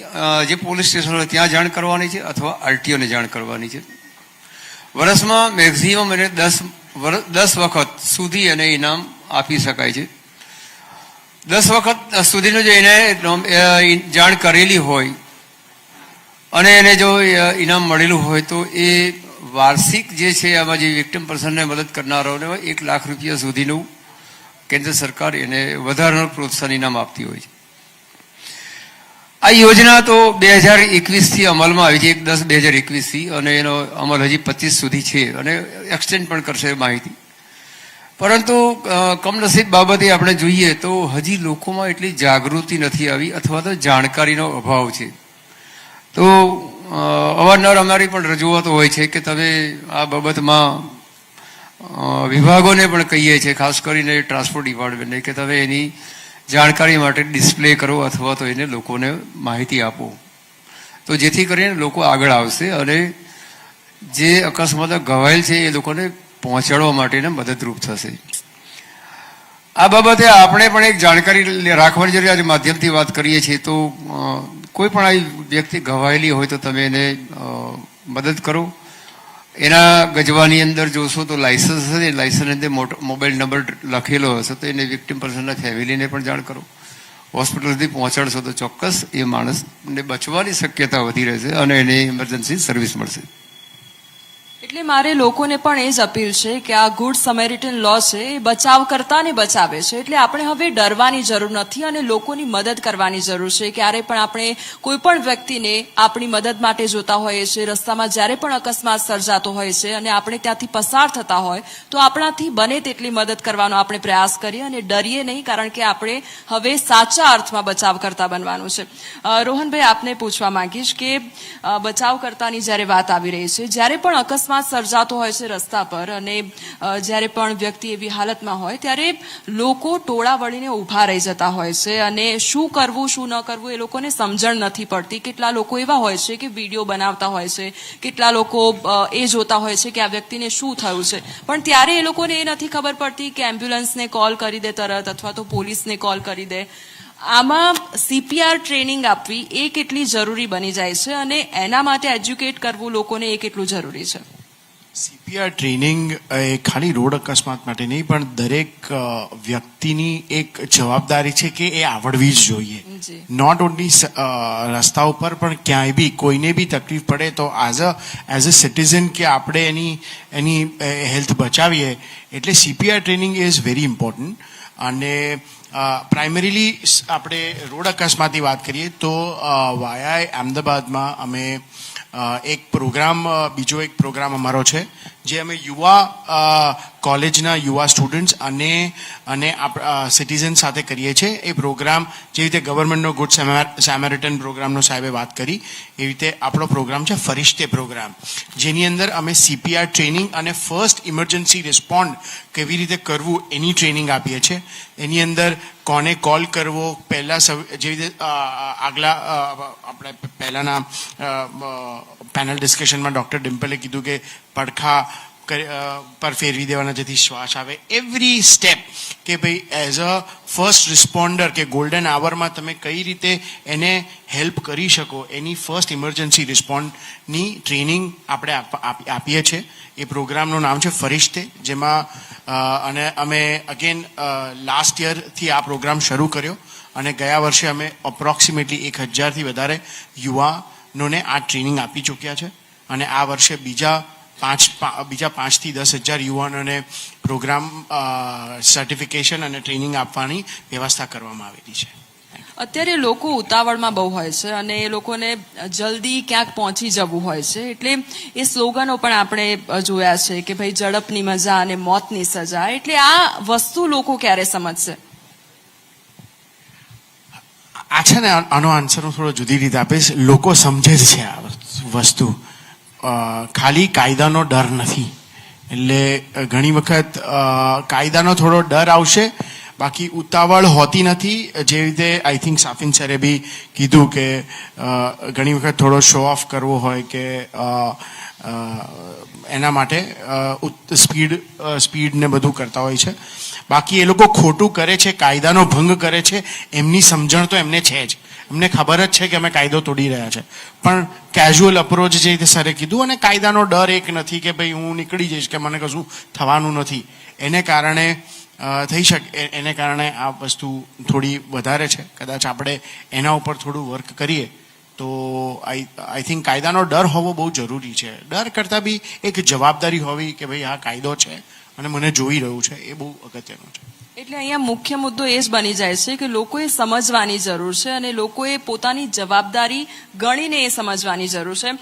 જે પોલીસ સ્ટેશન હોય ત્યાં જાણ કરવાની છે અથવા આરટીઓને જાણ કરવાની છે. વર્ષમાં મેક્સિમમ એને 10 વખત સુધી એને ઇનામ આપી શકાય છે. 10 વખત સુધીનું જો એને જાણ કરેલી હોય અને એને જો ઇનામ મળેલું હોય તો એ વાર્ષિક જે છે આમાં જે વિક્ટિમ પર્સનને મદદ કરનારાઓને 1 લાખ રૂપિયા સુધીનું કેન્દ્ર સરકાર એને વધારાનું પ્રોત્સાહન ઇનામ આપતી હોય છે. આ યોજના તો 2021થી અમલમાં આવી છે, 1/10/2021થી, અને એનો અમલ હજી 25 સુધી છે અને એક્સટેન્ડ પણ કરશે માહિતી. પરંતુ કમનસીબ બાબતે આપણે જોઈએ તો હજી લોકોમાં એટલી જાગૃતિ નથી આવી અથવા તો જાણકારીનો અભાવ છે. તો અવારનવાર અમારી પણ રજૂઆતો હોય છે કે તમે આ બાબતમાં વિભાગોને પણ કહીએ છીએ, ખાસ કરીને ટ્રાન્સપોર્ટ ડિપાર્ટમેન્ટને, કે તમે એની જાણકારી માટે ડિસ્પ્લે કરો અથવા તો એને લોકોને માહિતી આપો, તો જેથી કરીને લોકો આગળ આવશે અને જે અકસ્માતો ઘવાયેલ છે એ લોકોને પહોંચાડવા માટેને મદદરૂપ થશે. આ બાબતે આપણે પણ એક જાણકારી રાખવાની જરૂર. આજે માધ્યમથી વાત કરીએ છીએ તો કોઈ પણ આવી વ્યક્તિ ઘવાયેલી હોય તો તમે એને મદદ કરો. એના ગજવાની અંદર જોશો તો લાયસન્સ હશે, લાયસન્સ અંદર મોબાઈલ નંબર લખેલો હશે તો એને વિક્ટિમ પર્સનના ફેમિલીને પણ જાણ કરો. હોસ્પિટલ સુધી પહોંચાડશો તો ચોક્કસ એ માણસને બચવાની શક્યતા વધી રહેશે અને એને ઇમરજન્સી સર્વિસ મળશે. એટલે મારે લોકોને પણ એ જ અપીલ છે કે આ ગુડ સમેરિટન લો છે એ બચાવકર્તાને બચાવે છે, એટલે આપણે હવે ડરવાની જરૂર નથી અને લોકોની મદદ કરવાની જરૂર છે. ક્યારે પણ આપણે કોઈ પણ વ્યક્તિને આપણી મદદ માટે જોતા હોઈએ છીએ, રસ્તામાં જ્યારે પણ અકસ્માત સર્જાતો હોય છે અને આપણે ત્યાંથી પસાર થતા હોય તો આપણાથી બને તેટલી મદદ કરવાનો આપણે પ્રયાસ કરીએ અને ડરીએ નહીં, કારણ કે આપણે હવે સાચા અર્થમાં બચાવકર્તા બનવાનું છે. રોહનભાઈ, આપને પૂછવા માંગીશ કે બચાવકર્તાની જ્યારે વાત આવી રહી છે, જ્યારે પણ અકસ્માત સર્જાતો હોય છે રસ્તા પર અને જ્યારે પણ વ્યક્તિ એવી હાલતમાં હોય ત્યારે લોકો ટોળા વળીને ઊભા રહી જતા હોય છે અને શું કરવું શું ન કરવું એ લોકોને સમજણ નથી પડતી. કેટલા લોકો એવા હોય છે કે વિડીયો બનાવતા હોય છે, કેટલા લોકો એ જોતા હોય છે કે આ વ્યક્તિને શું થયું છે, પણ ત્યારે એ લોકોને એ નથી ખબર પડતી કે એમ્બ્યુલન્સને કોલ કરી દે તરત અથવા તો પોલીસને કોલ કરી દે. આમાં CPR ટ્રેનિંગ આપવી એ કેટલી જરૂરી બની જાય છે અને એના માટે એજ્યુકેટ કરવું લોકોને એ કેટલું જરૂરી છે? CPR ટ્રેનિંગ એ ખાલી રોડ અકસ્માત માટે નહીં પણ દરેક વ્યક્તિની એક જવાબદારી છે કે એ આવડવી જ જોઈએ. નોટ ઓનલી રસ્તા ઉપર પણ ક્યાંય બી કોઈને બી તકલીફ પડે તો એઝ અ સિટીઝન કે આપણે એની હેલ્થ બચાવીએ, એટલે CPR training is very important. અને પ્રાઇમરીલી આપણે રોડ અકસ્માતની વાત કરીએ તો વાયા અમદાવાદમાં અમે એક પ્રોગ્રામ, બીજો એક પ્રોગ્રામ અમારો છે જે અમે યુવા કોલેજના યુવા સ્ટુડન્ટ્સ અને સિટીઝન સાથે કરીએ છીએ. એ પ્રોગ્રામ જે રીતે ગવર્મેન્ટનો ગુડ સેમેરિટન પ્રોગ્રામનો સાહેબે વાત કરી એવી રીતે આપણો પ્રોગ્રામ છે ફરિશ્તે પ્રોગ્રામ, જેની અંદર અમે CPR ટ્રેનિંગ અને ફર્સ્ટ ઇમરજન્સી રિસ્પોન્ડ કેવી રીતે કરવું એની ટ્રેનિંગ આપીએ છીએ. એની અંદર કોને કોલ કરવો, પહેલાં જેવી રીતે આગલા આપણે પહેલાંના પેનલ ડિસ્કશનમાં ડૉક્ટર ડિમ્પલે કીધું કે પડખા પર ફેરવી દેવાના જેથી શ્વાસ આવે. એવરી સ્ટેપ કે ભાઈ એઝ અ ફર્સ્ટ રિસ્પોન્ડર કે ગોલ્ડન આવરમાં તમે કઈ રીતે એને હેલ્પ કરી શકો એની ફર્સ્ટ ઇમરજન્સી રિસ્પોન્ડની ટ્રેનિંગ આપણે આપીએ છીએ. એ પ્રોગ્રામનું નામ છે ફરિશ્તે, જેમાં અને અમે અગેન લાસ્ટ યરથી આ પ્રોગ્રામ શરૂ કર્યો અને ગયા વર્ષે અમે અપ્રોક્સિમેટલી 1000થી વધારે યુવાનોને આ ટ્રેનિંગ આપી ચૂક્યા છે અને આ વર્ષે બીજા 5 થી 10,000 યુવાનોને પ્રોગ્રામ સર્ટિફિકેશન અને ટ્રેનિંગ આપવાની વ્યવસ્થા કરવામાં આવેલી છે. અત્યારે લોકો ઉતાવળમાં બહુ હોય છે અને એ લોકોને જલ્દી ક્યાંક પહોંચી જવું હોય છે, એટલે એ સ્લોગનો પણ આપણે જોયા છે કે ભાઈ ઝડપની મજા અને મોતની સજા. એટલે આ વસ્તુ લોકો ક્યારે સમજશે? આ છે ને, આનો આન્સર હું થોડો જુદી રીતે આપીશ. લોકો સમજે જ છે આ વસ્તુ, ખાલી કાયદાનો ડર નથી. એટલે ઘણી વખત કાયદાનો થોડો ડર આવશે, બાકી ઉતાવળ હોતી નથી. જે રીતે આઈ થિંક સાફિન સરે બી કીધું કે ઘણી વખત થોડો શો ઓફ કરવો હોય કે એના માટે સ્પીડ ને બધું કરતા હોય છે. બાકી એ લોકો ખોટું કરે છે, કાયદાનો ભંગ કરે છે, એમની સમજણ તો એમને છે જ. એમને ખબર જ છે કે અમે કાયદો તોડી રહ્યા છે, પણ કેઝ્યુઅલ અપ્રોચ જે રીતે સરે કીધું, અને કાયદાનો ડર એક નથી કે ભાઈ હું નીકળી જઈશ કે મને કશું થવાનું નથી, એને કારણે થઈ શકે. એને કારણે આ વસ્તુ થોડી વધારે છે. કદાચ આપણે એના ઉપર થોડું વર્ક કરીએ તો આઈ થિંક કાયદાનો ડર હોવો બહુ જરૂરી છે. ડર કરતાં બી એક જવાબદારી હોવી કે ભાઈ આ કાયદો છે અને મને જોઈ રહ્યું છે, એ બહુ અગત્યનું છે. એટલે અહીંયા મુખ્ય મુદ્દો એ જ બની જાય છે કે લોકોએ સમજવાની જરૂર છે અને લોકોએ પોતાની જવાબદારી ગણીને એ સમજવાની જરૂર છે.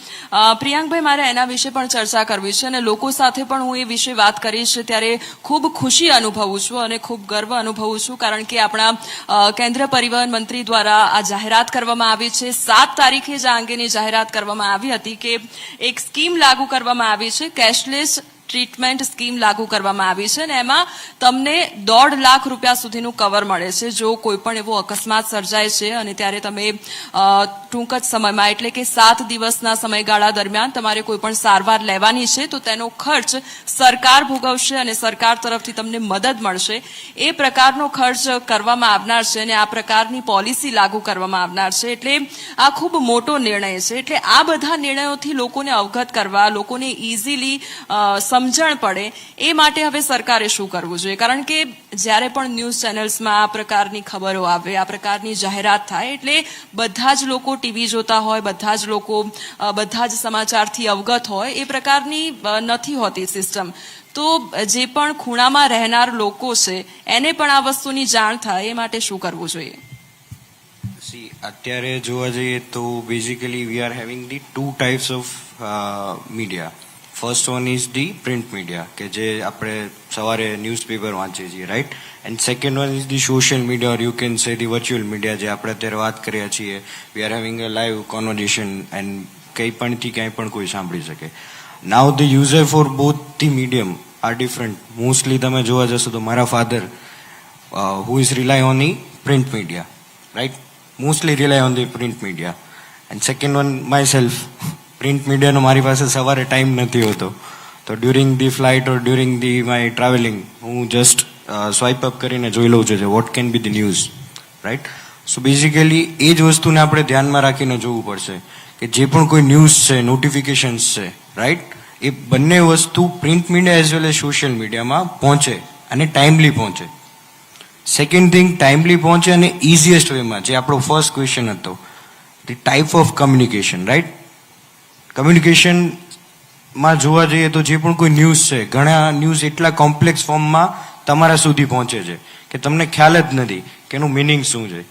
પ્રિયાંકભાઈ, મારે એના વિશે પણ ચર્ચા કરવી છે અને લોકો સાથે પણ હું એ વિશે વાત કરીશ ત્યારે ખૂબ ખુશી અનુભવું છું અને ખૂબ ગર્વ અનુભવું છું, કારણ કે આપણા કેન્દ્રીય પરિવહન મંત્રી દ્વારા આ જાહેરાત કરવામાં આવી છે. 7 તારીખે જ આ અંગેની જાહેરાત કરવામાં આવી હતી કે એક સ્કીમ લાગુ કરવામાં આવી છે, કેશલેસ ટ્રીટમેન્ટ સ્કીમ લાગુ કરવામાં આવી છે અને એમાં તમને 1.5 લાખ રૂપિયા સુધીનું કવર મળે છે જો કોઈ પણ એવો અકસ્માત સર્જાય છે અને ત્યારે તમે ટૂંક જ સમયમાં, એટલે કે 7 દિવસના સમયગાળા દરમિયાન તમારે કોઈ પણ સારવાર લેવાની છે તો તેનો ખર્ચ સરકાર ભોગવશે અને સરકાર તરફથી તમને મદદ મળશે. એ પ્રકારનો ખર્ચ કરવામાં આવનાર છે અને આ પ્રકારની પોલિસી લાગુ કરવામાં આવનાર છે. એટલે આ ખૂબ મોટો નિર્ણય છે. એટલે આ બધા નિર્ણયોથી લોકોને અવગત કરવા, લોકોને ઇઝીલી સમજણ પડે એ માટે હવે સરકારે શું કરવું જોઈએ? કારણ કે જ્યારે પણ ન્યૂઝ ચેનલ્સમાં આ પ્રકારની ખબરો આવે, આ પ્રકારની જાહેરાત થાય, એટલે બધા જ લોકો ટીવી જોતા હોય, બધા જ લોકો બધા જ સમાચારથી અવગત હોય, એ પ્રકારની નથી હોતી સિસ્ટમ. તો જે પણ ખૂણામાં રહેનાર લોકો છે એને પણ આ વસ્તુની જાણ થાય એ માટે શું કરવું જોઈએ? અત્યારે જોવા જઈએ તો basically V are having the 2 types of media. First one is the print media કે જે આપણે સવારે ન્યૂઝપેપર વાંચીએ છીએ, right. And second one is the social media, or you can say the virtual media, જે આપણે અત્યારે વાત કર્યા છીએ. વી are having a live conversation and કંઈ પણથી ક્યાંય પણ કોઈ સાંભળી શકે. નાઉ the user for both the medium R different. Mostly તમે જોવા જશો તો મારા father who is rely on the print media, right, mostly rely on the print media. And second one myself, print મીડિયાનો મારી પાસે સવારે ટાઈમ નથી હોતો, તો during the flight or during the my travelling હું જસ્ટ સ્વાઇપ અપ કરીને જોઈ લઉં છું what can be the news, right. So basically એ જ વસ્તુને આપણે ધ્યાનમાં રાખીને જોવું પડશે કે જે પણ કોઈ ન્યૂઝ છે, નોટિફિકેશન્સ છે, રાઈટ, એ બંને વસ્તુ print media as well as social મીડિયામાં પહોંચે અને ટાઈમલી પહોંચે. સેકન્ડ થિંગ, ટાઈમલી પહોંચે અને ઇઝીએસ્ટ વેમાં, જે આપણો ફર્સ્ટ ક્વેશ્ચન હતો, the type of communication, right. કમ્યુનિકેશનમાં જોવા જઈએ તો જે પણ કોઈ ન્યૂઝ છે, ઘણા ન્યૂઝ એટલા કોમ્પ્લેક્સ ફોર્મમાં તમારા સુધી પહોંચે છે કે તમને ખ્યાલ જ નથી કે એનું મિનિંગ શું છે.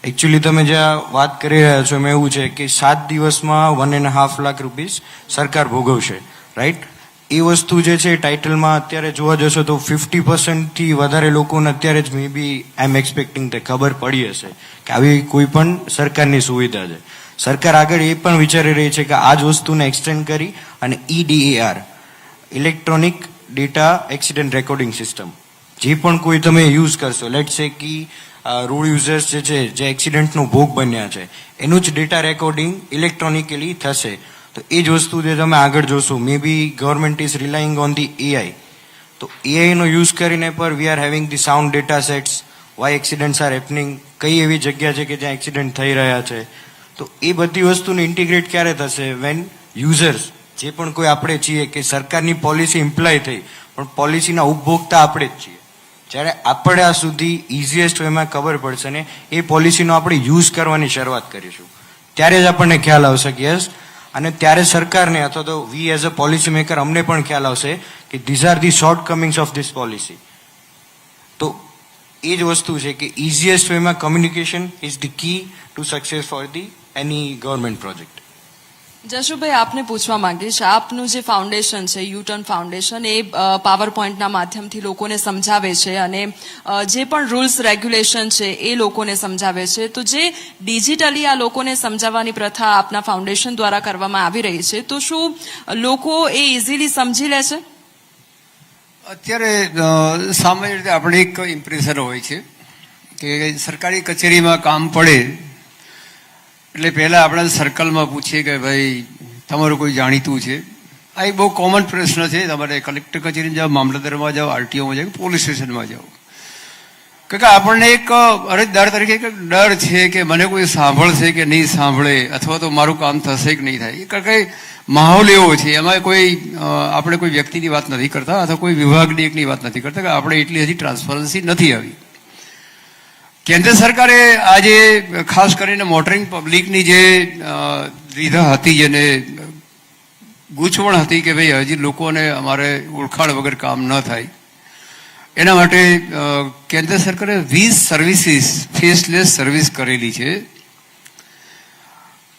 એકચ્યુઅલી તમે જ્યાં વાત કરી રહ્યા છો એમાં એવું છે કે 7 દિવસમાં 1.5 લાખ રૂપીસ સરકાર ભોગવશે, રાઈટ. એ વસ્તુ જે છે ટાઇટલમાં અત્યારે જોવા જશો તો 50%થી વધારે લોકોને અત્યારે જ મે બી આઈ એમ એક્સપેક્ટિંગ તે ખબર પડી હશે કે આવી કોઈ પણ સરકારની સુવિધા છે. સરકાર આગળ એ પણ વિચારી રહી છે કે આ જ વસ્તુને એક્સટેન્ડ કરી અને EDAR, electronic data accident recording system, જે પણ કોઈ તમે યુઝ કરશો, લેટ સે કે રોડ યુઝર્સ જે છે જે એક્સિડન્ટનો ભોગ બન્યા છે એનું જ ડેટા રેકોર્ડિંગ ઇલેક્ટ્રોનિકલી થશે. તો એ જ વસ્તુ જે તમે આગળ જોશો, maybe government is relying on the AI. તો એઆઈનો યુઝ કરીને પર we are having the sound data sets, why accidents are happening, કઈ એવી જગ્યા છે કે જ્યાં એક્સિડન્ટ થઈ રહ્યા છે. તો એ બધી વસ્તુને ઇન્ટિગ્રેટ ક્યારે થશે? વેન યુઝર્સ, જે પણ કોઈ આપણે છીએ કે સરકારની પોલિસી ઇમ્પ્લાય થઈ, પણ પોલિસીના ઉપભોક્તા આપણે જ છીએ. જ્યારે આપણે આ સુધી ઇઝીએસ્ટ વેમાં ખબર પડશે ને એ પોલિસીનો આપણે યુઝ કરવાની શરૂઆત કરીશું, ત્યારે જ આપણને ખ્યાલ આવશે કે યસ. અને ત્યારે સરકારને અથવા તો we as a policy maker અમને પણ ખ્યાલ આવશે કે these are the shortcomings of this policy. તો એ જ વસ્તુ છે કે ઇઝીએસ્ટ વેમાં communication is the key to success for the any government project. Jashubhai, આપને પૂછવા માંગીશ, આપનું જે ફાઉન્ડેશન છે યુટર્ન ફાઉન્ડેશન, એ પાવર પોઈન્ટના માધ્યમથી લોકોને સમજાવે છે અને જે પણ રૂલ્સ રેગ્યુલેશન છે એ લોકોને સમજાવે છે. તો જે ડિજિટલી આ લોકોને સમજાવવાની પ્રથા આપના ફાઉન્ડેશન દ્વારા કરવામાં આવી રહી છે, તો શું લોકો એ ઇઝીલી સમજી લે છે? અત્યારે સામાન્ય રીતે આપણે એક ઇમ્પ્રેશન હોય છે કે સરકારી કચેરીમાં કામ પડે એટલે પહેલાં આપણા સર્કલમાં પૂછીએ કે ભાઈ તમારું કોઈ જાણીતું છે. આ એક બહુ કોમન પ્રશ્ન છે. તમારે કલેક્ટર કચેરીમાં જાઓ, મામલતદારમાં જાઓ, આરટીઓમાં જાઓ, પોલીસ સ્ટેશનમાં જાઓ. કારણ કે આપણને એક અરજદાર તરીકે એક ડર છે કે મને કોઈ સાંભળશે કે નહીં સાંભળે, અથવા તો મારું કામ થશે કે નહીં થાય. કારણ કે માહોલ એવો છે, એમાં કોઈ આપણે કોઈ વ્યક્તિની વાત નથી કરતા અથવા કોઈ વિભાગની એકની વાત નથી કરતા કે આપણે એટલી હજી ટ્રાન્સપરન્સી નથી આવી. કેન્દ્ર સરકારે આજે ખાસ કરીને મોટરિંગ પબ્લિકની જે વિધા હતી, જેને ગૂંચવણ હતી કે ભાઈ હજી લોકોને અમારે ઓળખાણ વગર કામ ન થાય, એના માટે કેન્દ્ર સરકારે 20 સર્વિસીસ ફેસલેસ સર્વિસ કરેલી છે.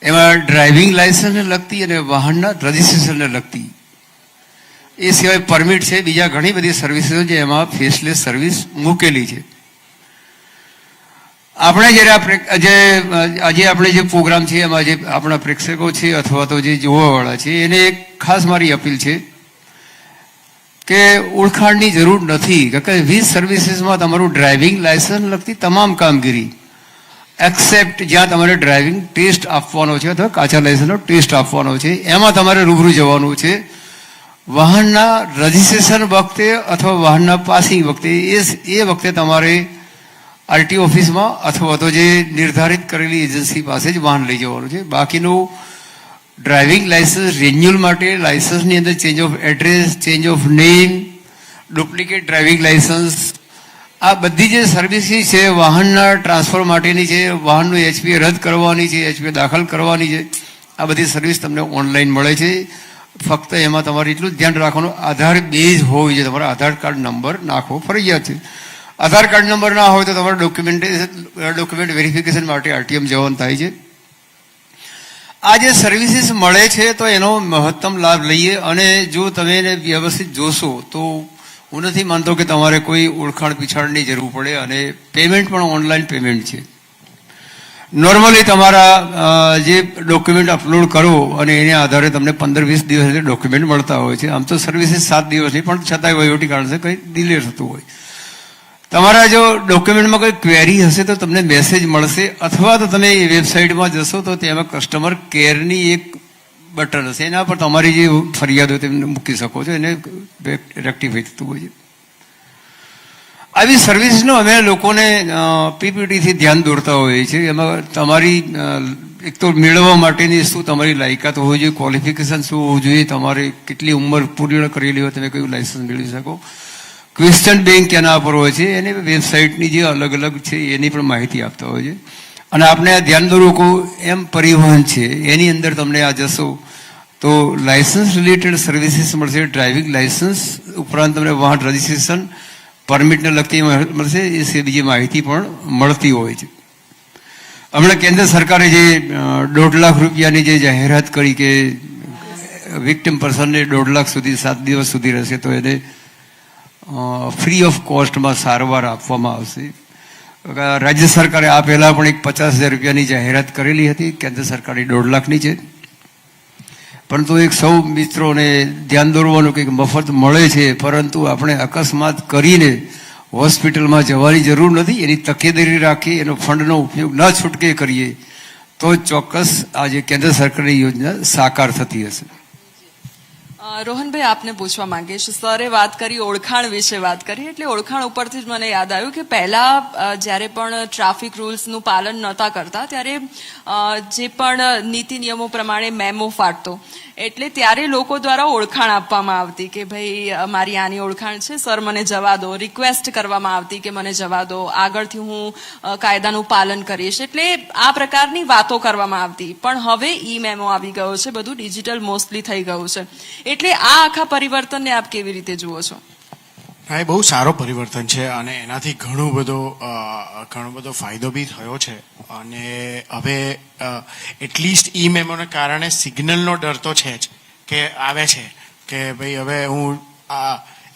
એમાં ડ્રાઇવિંગ લાયસન્સને લગતી અને વાહનના રજિસ્ટ્રેશનને લગતી, એ સિવાય પરમિટ છે, બીજા ઘણી બધી સર્વિસીસો જે એમાં ફેસલેસ સર્વિસ મૂકેલી છે. આપણે જ્યારે આજે આપણે જે પ્રોગ્રામ છે એમાં જે આપણા પ્રેક્ષકો છે અથવા તો જે જોવાવાળા છે એને એક ખાસ મારી અપીલ છે કે ઓળખાણની જરૂર નથી. કારણ કે 20 સર્વિસીસમાં તમારું ડ્રાઇવિંગ લાયસન્સ લગતી તમામ કામગીરી, એક્સેપ્ટ જ્યાં તમારે ડ્રાઇવિંગ ટેસ્ટ આપવાનો છે અથવા કાચા લાયસન્સનો ટેસ્ટ આપવાનો છે, એમાં તમારે રૂબરૂ જવાનું છે. વાહનના રજિસ્ટ્રેશન વખતે અથવા વાહનના પાસિંગ વખતે એ વખતે તમારે આરટીઓ ઓફિસમાં અથવા તો જે નિર્ધારિત કરેલી એજન્સી પાસે જ વાહન લઈ જવાનું છે. બાકીનું ડ્રાઇવિંગ લાયસન્સ રિન્યુઅલ માટે લાયસન્સની અંદર change of address, change of name, duplicate driving licence, આ બધી જે સર્વિસીસ છે વાહનના ટ્રાન્સફર માટેની છે, વાહનનું એચપીએ રદ કરવાની છે, એચપીએ દાખલ કરવાની છે, આ બધી સર્વિસ તમને ઓનલાઈન મળે છે. ફક્ત એમાં તમારે એટલું જ ધ્યાન રાખવાનું, આધાર બેઝ હોવી જોઈએ. તમારા આધાર કાર્ડ નંબર નાખવો ફરજિયાત છે. આધાર કાર્ડ નંબર ના હોય તો તમારે ડોક્યુમેન્ટ વેરિફિકેશન માટે આરટીએમ જવાનું થાય છે. આ જે સર્વિસીસ મળે છે તો એનો મહત્તમ લાભ લઈએ. અને જો તમે એને વ્યવસ્થિત જોશો તો હું નથી માનતો કે તમારે કોઈ ઓળખાણ પીછાણની જરૂર પડે. અને પેમેન્ટ પણ ઓનલાઈન પેમેન્ટ છે. નોર્મલી તમારા જે ડોક્યુમેન્ટ અપલોડ કરો અને એને આધારે તમને 15-20 દિવસ ડોક્યુમેન્ટ મળતા હોય છે. આમ તો સર્વિસીસ 7 દિવસની, પણ છતાંય વહીવટી કારણથી કંઈ ડિલે થતું હોય. તમારા જો ડોક્યુમેન્ટમાં કોઈ ક્વેરી હશે તો તમને મેસેજ મળશે, અથવા તો તમે વેબસાઇટમાં જશો તો તેમાં કસ્ટમર કેરની એક બટન હશે, એના પર તમારી જે ફરિયાદ હોય તેમને મૂકી શકો છો, એને રેક્ટિફાઈ થતું હોય છે. આવી સર્વિસનો અમે લોકોને પીપીટીથી ધ્યાન દોરતા હોઈએ છીએ. એમાં તમારી એક તો મેળવવા માટેની શું તમારી લાયકાત હોવી જોઈએ, ક્વોલિફિકેશન શું હોવું જોઈએ, તમારે કેટલી ઉંમર પૂર્ણ કરેલી હોય તમે કયું લાયસન્સ મેળવી શકો. ક્વેશ્ચન બેંક એના પર હોય છે, એની વેબસાઇટની જે અલગ અલગ છે એની પણ માહિતી આપતા હોય છે. અને આપણે આ ધ્યાન દોરવું કહું એમ પરિવહન છે, એની અંદર તમને આ જશો તો લાયસન્સ રિલેટેડ સર્વિસીસ મળશે. ડ્રાઇવિંગ લાયસન્સ ઉપરાંત તમને વાહન રજિસ્ટ્રેશન, પરમિટને લગતી મળશે, એ સિવાય બીજી માહિતી પણ મળતી હોય છે. હમણાં કેન્દ્ર સરકારે જે 1.5 લાખ રૂપિયાની જે જાહેરાત કરી કે વિક્ટિમ પર્સનને 1.5 લાખ સુધી 7 દિવસ સુધી રહેશે તો એને ફ્રી ઓફ કોસ્ટમાં સારવાર આપવામાં આવશે. રાજ્ય સરકારે આ પહેલાં પણ એક 50,000 રૂપિયાની જાહેરાત કરેલી હતી. કેન્દ્ર સરકારની 1.5 લાખની છે. પરંતુ એક સૌ મિત્રોને ધ્યાન દોરવાનું કે મફત મળે છે, પરંતુ આપણે અકસ્માત કરીને હોસ્પિટલમાં જવાની જરૂર નથી. એની તકેદારી રાખી એનો ફંડનો ઉપયોગ ન છૂટકે કરીએ તો જ ચોક્કસ આ જે કેન્દ્ર સરકારની યોજના સાકાર થતી હશે. રોહનભાઈ આપને પૂછવા માંગીશ, સરે વાત કરી ઓળખાણ વિશે વાત કરી, એટલે ઓળખાણ ઉપરથી જ મને યાદ આવ્યું કે પહેલા જ્યારે પણ ટ્રાફિક રૂલ્સનું પાલન નહોતા કરતા ત્યારે જે પણ નીતિ નિયમો પ્રમાણે મેમો ફાટતો, એટલે ત્યારે લોકો દ્વારા ઓળખાણ આપવામાં આવતી કે ભાઈ મારી આની ઓળખાણ છે, સર મને જવા દો, રિક્વેસ્ટ કરવામાં આવતી કે મને જવા દો, આગળથી હું કાયદાનું પાલન કરીશ, એટલે આ પ્રકારની વાતો કરવામાં આવતી. પણ હવે ઈ મેમો આવી ગયો છે, બધું ડિજિટલ મોસ્ટલી થઈ ગયું છે, એટલે આ આખા પરિવર્તનને આપ કેવી રીતે જુઓ છો? હા, એ બહુ સારો પરિવર્તન છે અને એનાથી ઘણો બધો ફાયદો બી થયો છે. અને હવે એટલીસ્ટ ઈ મેમોને કારણે સિગ્નલનો ડર તો છે જ કે આવે છે કે ભાઈ હવે હું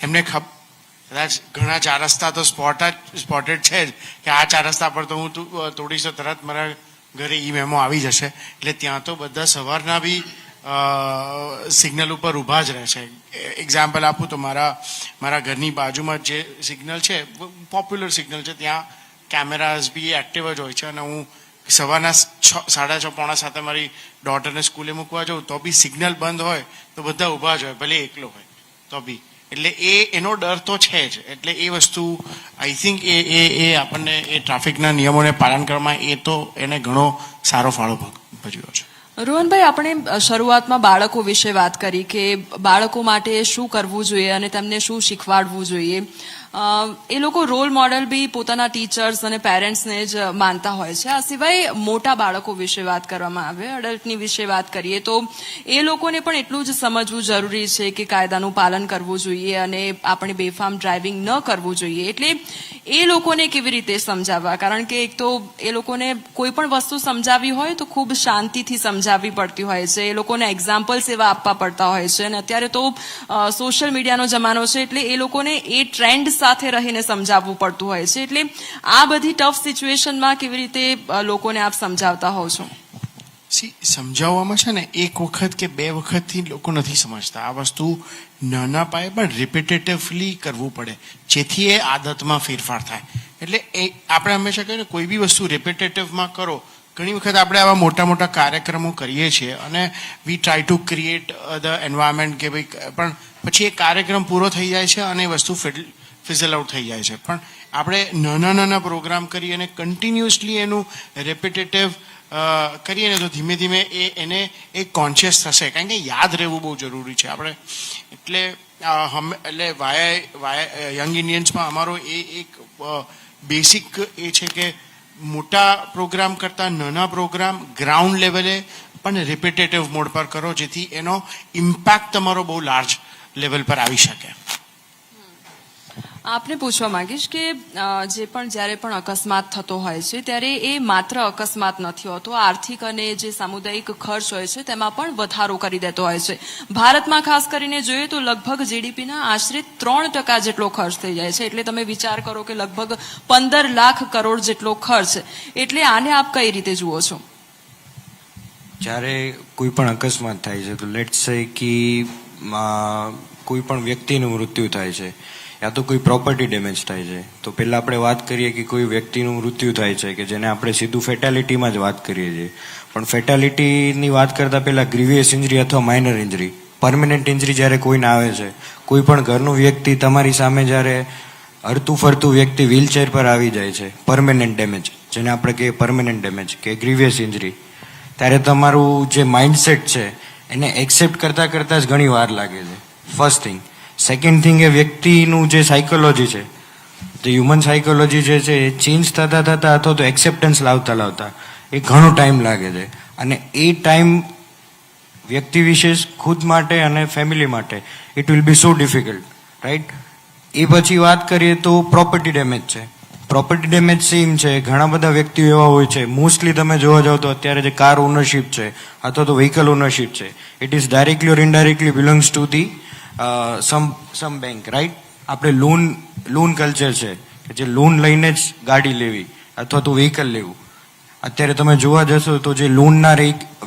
એમને કદાચ ઘણા 4 રસ્તા તો સ્પોટેડ છે જ કે આ 4 રસ્તા પર તો હું તોડીશ તો તરત મારા ઘરે ઈ મેમો આવી જશે, એટલે ત્યાં તો બધા સવારના બી સિગ્નલ ઉપર ઊભા જ રહે છે. એક્ઝામ્પલ આપું તો મારા ઘરની બાજુમાં જે સિગ્નલ છે, પોપ્યુલર સિગ્નલ છે, ત્યાં કેમેરાઝ બી એક્ટિવ જ હોય છે અને હું સવારના 6:30 પોણા 7 મારી ડોટરને સ્કૂલે મૂકવા જાઉં તો બી સિગ્નલ બંધ હોય તો બધા ઊભા જ હોય, ભલે એકલો હોય તો બી. એટલે એનો ડર તો છે જ. એટલે એ વસ્તુ આઈ થિંક એ આપણને એ ટ્રાફિકના નિયમોને પાલન કરવામાં એ તો એને ઘણો સારો ફાળો ભજવ્યો છે. રોહનભાઈ, આપણે શરૂઆતમાં બાળકો વિશે વાત કરી કે બાળકો માટે શું કરવું જોઈએ અને તેમને શું શીખવાડવું જોઈએ. એ લોકો રોલ મોડેલ બી પોતાના ટીચર્સ અને પેરેન્ટ્સને જ માનતા હોય છે. આ સિવાય મોટા બાળકો વિશે વાત કરવામાં આવે, અડલ્ટની વિશે વાત કરીએ તો એ લોકોને પણ એટલું જ સમજવું જરૂરી છે કે કાયદાનું પાલન કરવું જોઈએ અને આપણે બેફામ ડ્રાઇવિંગ ન કરવું જોઈએ. એટલે એ લોકોને કેવી રીતે સમજાવવા? કારણ કે એક તો એ લોકોને કોઈ પણ વસ્તુ સમજાવવી હોય તો ખૂબ શાંતિથી સમજાવવી પડતી હોય છે, એ લોકોને એક્ઝામ્પલ્સ એવા આપવા પડતા હોય છે, અને અત્યારે તો સોશિયલ મીડિયાનો જમાનો છે, એટલે એ લોકોને એ ટ્રેન્ડ સાથે રહીને સમજાવવું પડતું હોય છે. એટલે આ બધી ટફ સિચ્યુએશનમાં કેવી રીતે લોકોને આપ સમજાવતા હોવ છો? સમજાવવામાં છે ને 1 વખત કે 2 વખતથી લોકો નથી સમજતા. આ વસ્તુ નાના પાયે પણ રિપીટેટિવલી કરવું પડે જેથી એ આદતમાં ફેરફાર થાય. એટલે આપણે હંમેશા કહીએ ને કોઈ બી વસ્તુ રિપીટેટિવમાં કરો. ઘણી વખત આપણે આવા મોટા કાર્યક્રમો કરીએ છીએ અને વી try to create the environment કે ભાઈ, પણ પછી એ કાર્યક્રમ પૂરો થઈ જાય છે અને એ વસ્તુ ફિઝલ આઉટ થઈ જાય છે. પણ આપણે નાના પ્રોગ્રામ કરી અને કન્ટિન્યુઅસલી એનું રેપિટેટિવ કરીએ ને તો ધીમે ધીમે એને એક કોન્શિયસ થશે, કારણ કે યાદ રહેવું બહુ જરૂરી છે. આપણે એટલે યંગ ઇન્ડિયન્સમાં અમારો એક બેસિક એ છે કે મોટા પ્રોગ્રામ કરતાં નાના પ્રોગ્રામ ગ્રાઉન્ડ લેવલે પણ રિપીટેટિવ મોડ પર કરો જેથી એનો ઇમ્પેક્ટ તમારો બહુ લાર્જ લેવલ પર આવી શકે. આપને પૂછવા માંગીશ કે જ્યારે પણ અકસ્માત થતો હોય છે ત્યારે એ માત્ર અકસ્માત નથી હોતો, આર્થિક અને જે સામુદાયિક ખર્ચ હોય છે તેમાં પણ વધારો કરી દેતો હોય છે. ભારતમાં ખાસ કરીને જોઈએ તો લગભગ જીડીપીના આશરે 3% જેટલો ખર્ચ થઈ જાય છે. એટલે તમે વિચાર કરો કે લગભગ 15 લાખ કરોડ જેટલો ખર્ચ. એટલે આને આપ કઈ રીતે જુઓ છો? જ્યારે કોઈ પણ અકસ્માત થાય છે તો લેટ્સ સે કે કોઈ પણ વ્યક્તિનું મૃત્યુ થાય છે યા તો કોઈ પ્રોપર્ટી ડેમેજ થાય છે, તો પહેલાં આપણે વાત કરીએ કે કોઈ વ્યક્તિનું મૃત્યુ થાય છે કે જેને આપણે સીધું ફેટાલિટીમાં જ વાત કરીએ છીએ. પણ ફેટાલિટીની વાત કરતાં પહેલાં ગ્રીવિયસ ઇન્જરી અથવા માઇનર ઇન્જરી, પરમનન્ટ ઇન્જરી જ્યારે કોઈને આવે છે, કોઈ પણ ઘરનું વ્યક્તિ તમારી સામે જ્યારે હરતું ફરતું વ્યક્તિ વ્હીલચેર પર આવી જાય છે, પરમનન્ટ ડેમેજ જેને આપણે કહીએ પરમનન્ટ ડેમેજ કે ગ્રીવિયસ ઇન્જરી, ત્યારે તમારું જે માઇન્ડસેટ છે એને એક્સેપ્ટ કરતાં જ ઘણી વાર લાગે છે. First thing. સેકન્ડ થિંગ, એ વ્યક્તિનું જે સાયકોલોજી છે, જે હ્યુમન સાયકોલોજી જે છે એ ચેન્જ થતાં અથવા તો એક્સેપ્ટન્સ લાવતા એ ઘણો ટાઈમ લાગે છે. અને એ ટાઈમ વ્યક્તિ વિશેષ ખુદ માટે અને ફેમિલી માટે it will be so difficult, right? એ પછી વાત કરીએ તો પ્રોપર્ટી ડેમેજ છે. પ્રોપર્ટી ડેમેજ સેમ છે. ઘણા બધા વ્યક્તિઓ એવા હોય છે, મોસ્ટલી તમે જોવા જાવ તો અત્યારે જે કાર ઓનરશિપ છે અથવા તો વ્હીકલ ઓનરશિપ છે, it is directly or indirectly belongs to the some bank, right? આપણે લોન કલ્ચર છે કે જે લોન લઈને જ ગાડી લેવી અથવા તો વ્હીકલ લેવું. અત્યારે તમે જોવા જશો તો જે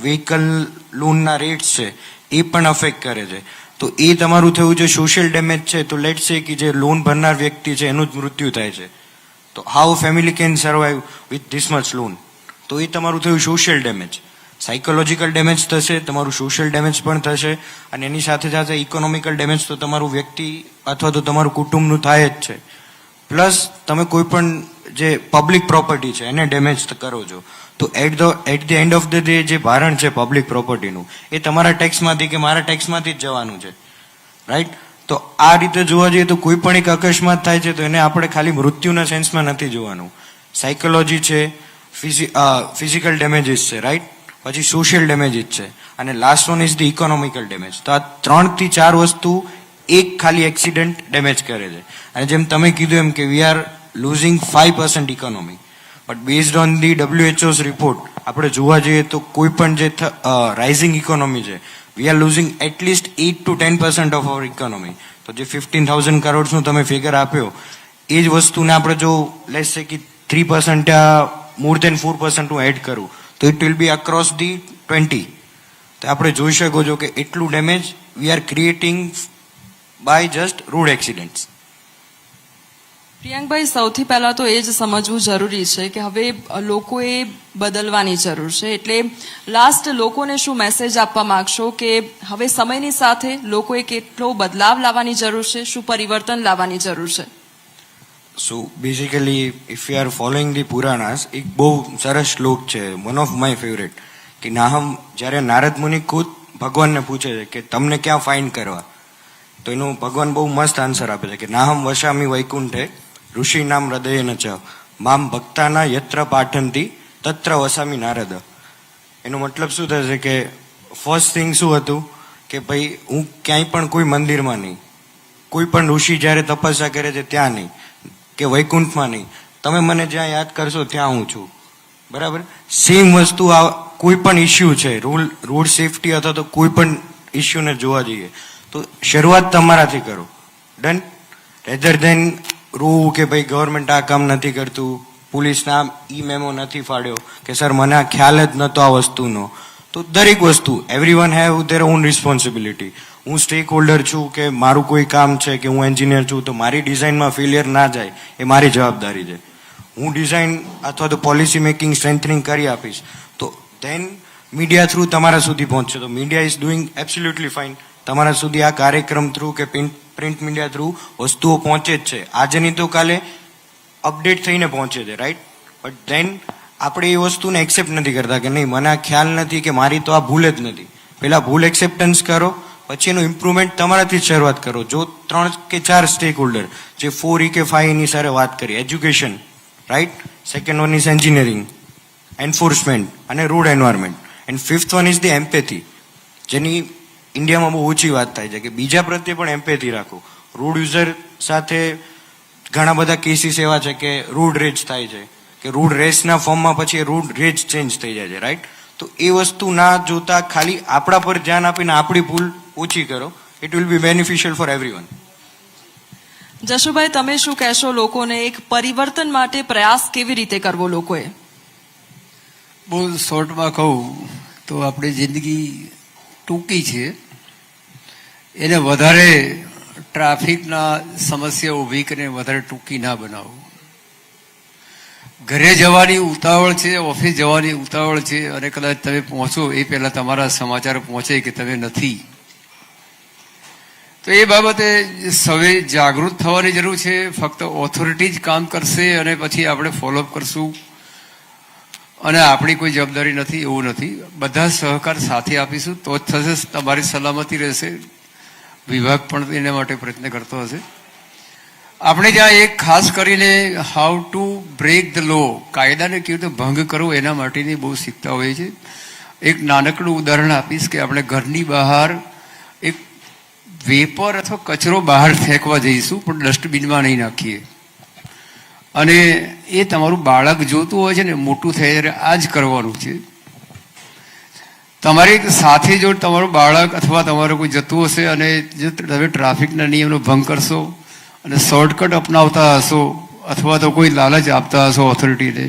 વ્હીકલ લોનના રેટ્સ છે એ પણ અફેક્ટ કરે છે. તો એ તમારું થયું જે સોશિયલ ડેમેજ છે. તો લેટ સે કે જે લોન ભરનાર વ્યક્તિ છે એનું જ મૃત્યુ થાય છે, તો how family can survive with this much loan? તો તો એ તમારું થયું સોશિયલ ડેમેજ. સાયકોલોજીકલ ડેમેજ થશે, તમારું સોશિયલ ડેમેજ પણ થશે, અને એની સાથે સાથે ઇકોનોમિકલ ડેમેજ તો તમારું વ્યક્તિ અથવા તો તમારું કુટુંબનું થાય જ છે. પ્લસ તમે કોઈ પણ જે પબ્લિક પ્રોપર્ટી છે એને ડેમેજ કરો છો, તો at the end of the day જે ભારણ છે પબ્લિક પ્રોપર્ટીનું એ તમારા ટેક્સમાંથી કે મારા ટેક્સમાંથી જ જવાનું છે, રાઈટ? તો આ રીતે જોવા જઈએ તો કોઈ પણ એક અકસ્માત થાય છે તો એને આપણે ખાલી મૃત્યુના સેન્સમાં નથી જોવાનું. સાયકોલોજી છે, ફિઝિકલ ડેમેજીસ છે, રાઈટ? પછી સોશિયલ ડેમેજીસ છે, અને last one is the economical damage. તો આ 3 થી 4 વસ્તુ એક ખાલી એક્સિડન્ટ ડેમેજ કરે છે. અને જેમ તમે કીધું એમ કે we are losing 5% economy, but based on the WHO's report આપણે જોવા જઈએ તો કોઈ પણ જે રાઇઝિંગ ઇકોનોમી છે, we R losing at least 8 to 10% of our economy. તો જે 15,000 કરોડનું તમે ફિગર આપ્યો એ જ વસ્તુને આપણે જો લેટ્સ સે કે 3% મોર દેન 4% હું એડ કરું તો it will be across the 20. તો આપણે જોઈ શકો છો કે એટલું damage we are creating by just road accidents. Priyankbhai, સૌથી પહેલા તો એ જ સમજવું જરૂરી છે કે હવે લોકોએ બદલવાની જરૂર છે. એટલે લાસ્ટ લોકોને શું મેસેજ આપવા માંગશો કે હવે સમયની સાથે લોકોએ કેટલો બદલાવ લાવવાની જરૂર છે, શું પરિવર્તન લાવવાની જરૂર છે? So basically if you are following the Puranas, એક બહુ સરસ શ્લોક છે, વન ઓફ માય ફેવરેટ, કે નાહમ, જ્યારે નારદ મુનિ ખુદ ભગવાનને પૂછે છે કે તમને ક્યાં ફાઇન્ડ કરવા, તો એનું ભગવાન બહુ મસ્ત આન્સર આપે છે કે નાહમ વશામી વૈકુંઠે ઋષિ નામ હૃદય ન ચ મામ ભક્તાના યત્ર પાઠંતી તત્ર વસામી નારદ. એનો મતલબ શું થશે કે ફર્સ્ટ થિંગ શું હતું કે ભાઈ હું ક્યાંય પણ કોઈ મંદિરમાં નહીં, કોઈ પણ ઋષિ જ્યારે તપસ્યા કરે છે ત્યાં નહીં, કે વૈકુંઠમાં નહીં, તમે મને જ્યાં યાદ કરશો ત્યાં હું છું, બરાબર? સેમ વસ્તુ આ કોઈ પણ ઇસ્યુ છે, રોડ સેફટી અથવા તો કોઈ પણ ઇસ્યુને જોવા જઈએ તો શરૂઆત તમારાથી કરો, ડન, રેધર ધેન રૂ કે ભાઈ ગવર્મેન્ટ આ કામ નથી કરતું, પોલીસના ઈ મેમો નથી ફાડ્યો, કે સર મને આ ખ્યાલ જ નહોતો આ વસ્તુનો. તો દરેક વસ્તુ every one have there on responsibility. હું સ્ટેક હોલ્ડર છું કે મારું કોઈ કામ છે કે હું એન્જિનિયર છું, તો મારી ડિઝાઇનમાં ફેલિયર ના જાય એ મારી જવાબદારી છે. હું ડિઝાઇન અથવા તો પોલિસી મેકિંગ સ્ટ્રેન્થનિંગ કરી આપીશ તો ધેન મીડિયા થ્રુ તમારા સુધી પહોંચશે. તો media is doing absolutely fine. તમારા સુધી આ કાર્યક્રમ થ્રુ કે પ્રિન્ટ મીડિયા થ્રુ વસ્તુઓ પહોંચે જ છે. આજે નહીં તો કાલે અપડેટ થઈને પહોંચે છે, રાઈટ? બટ ધેન આપણે એ વસ્તુને એક્સેપ્ટ નથી કરતા કે નહીં, મને આ ખ્યાલ નથી કે મારી તો આ ભૂલ જ નથી. પહેલા ભૂલ એક્સેપ્ટન્સ કરો, પછી એનું ઇમ્પ્રુવમેન્ટ તમારાથી જ શરૂઆત કરો. જો 3 કે 4 સ્ટેક હોલ્ડર જે 4E કે 5E ની સાથે વાત કરી, education, right, second one is engineering, enforcement અને road environment, and fifth one is the empathy, જેની ઇન્ડિયામાં બહુ ઓછી વાત થાય છે કે બીજા પ્રત્યે પણ એમ્પેથી રાખો. રોડ યુઝર સાથે ઘણા બધા કેસીસ એવા છે કે રોડ રેજ થાય છે, કે રોડ રેસના ફોર્મમાં પછી રોડ રેજ ચેન્જ થઈ જાય છે, રાઈટ? તો એ વસ્તુ ના જોતા ખાલી આપણા પર ધ્યાન આપીને આપણી ભૂલ ઓછી કરો. It will B beneficial four everyone. Jashubhai, તમે શું કહેશો લોકોને એક પરિવર્તન માટે પ્રયાસ કેવી રીતે કરવો લોકોએ? બહુ શોર્ટમાં કહું તો આપણી જિંદગી ટૂંકી છે, એને વધારે ટ્રાફિકના સમસ્યા ઊભી કરીને વધારે ટૂંકી ના બનાવો. ઘરે જવાની ઉતાવળ છે, ઓફિસ જવાની ઉતાવળ છે, અને કદાચ તમે પહોંચો એ પહેલા તમારા સમાચાર પહોંચે કે તમે નથી. તો એ બાબતે સૌએ જાગૃત થવાની જરૂર છે. ફક્ત ઓથોરિટી જ કામ કરશે અને પછી આપણે ફોલોઅપ કરશું અને આપણી કોઈ જવાબદારી નથી એવું નથી. બધા સહકાર સાથે આપીશું તો જ થશે, તમારી સલામતી રહેશે. વિભાગ પણ એના માટે પ્રયત્ન કરતો હશે. આપણે ત્યાં એક ખાસ કરીને હાઉ ટુ બ્રેક ધ લો, કાયદાને કેવી રીતે ભંગ કરવો એના માટેની બહુ શીખતા હોય છે. એક નાનકડું ઉદાહરણ આપીશ કે આપણે ઘરની બહાર એક વેપર અથવા કચરો બહાર ફેંકવા જઈશું પણ ડસ્ટબિનમાં નહીં નાખીએ, અને એ તમારું બાળક જોતું હોય છે ને મોટું થાય ત્યારે આ જ કરવાનું છે. તમારી સાથે જો તમારું બાળક અથવા તમારું કોઈ જતું હશે અને જો તમે ટ્રાફિકના નિયમનો ભંગ કરશો અને શોર્ટકટ અપનાવતા હશો અથવા તો કોઈ લાલચ આપતા હશો ઓથોરિટીને,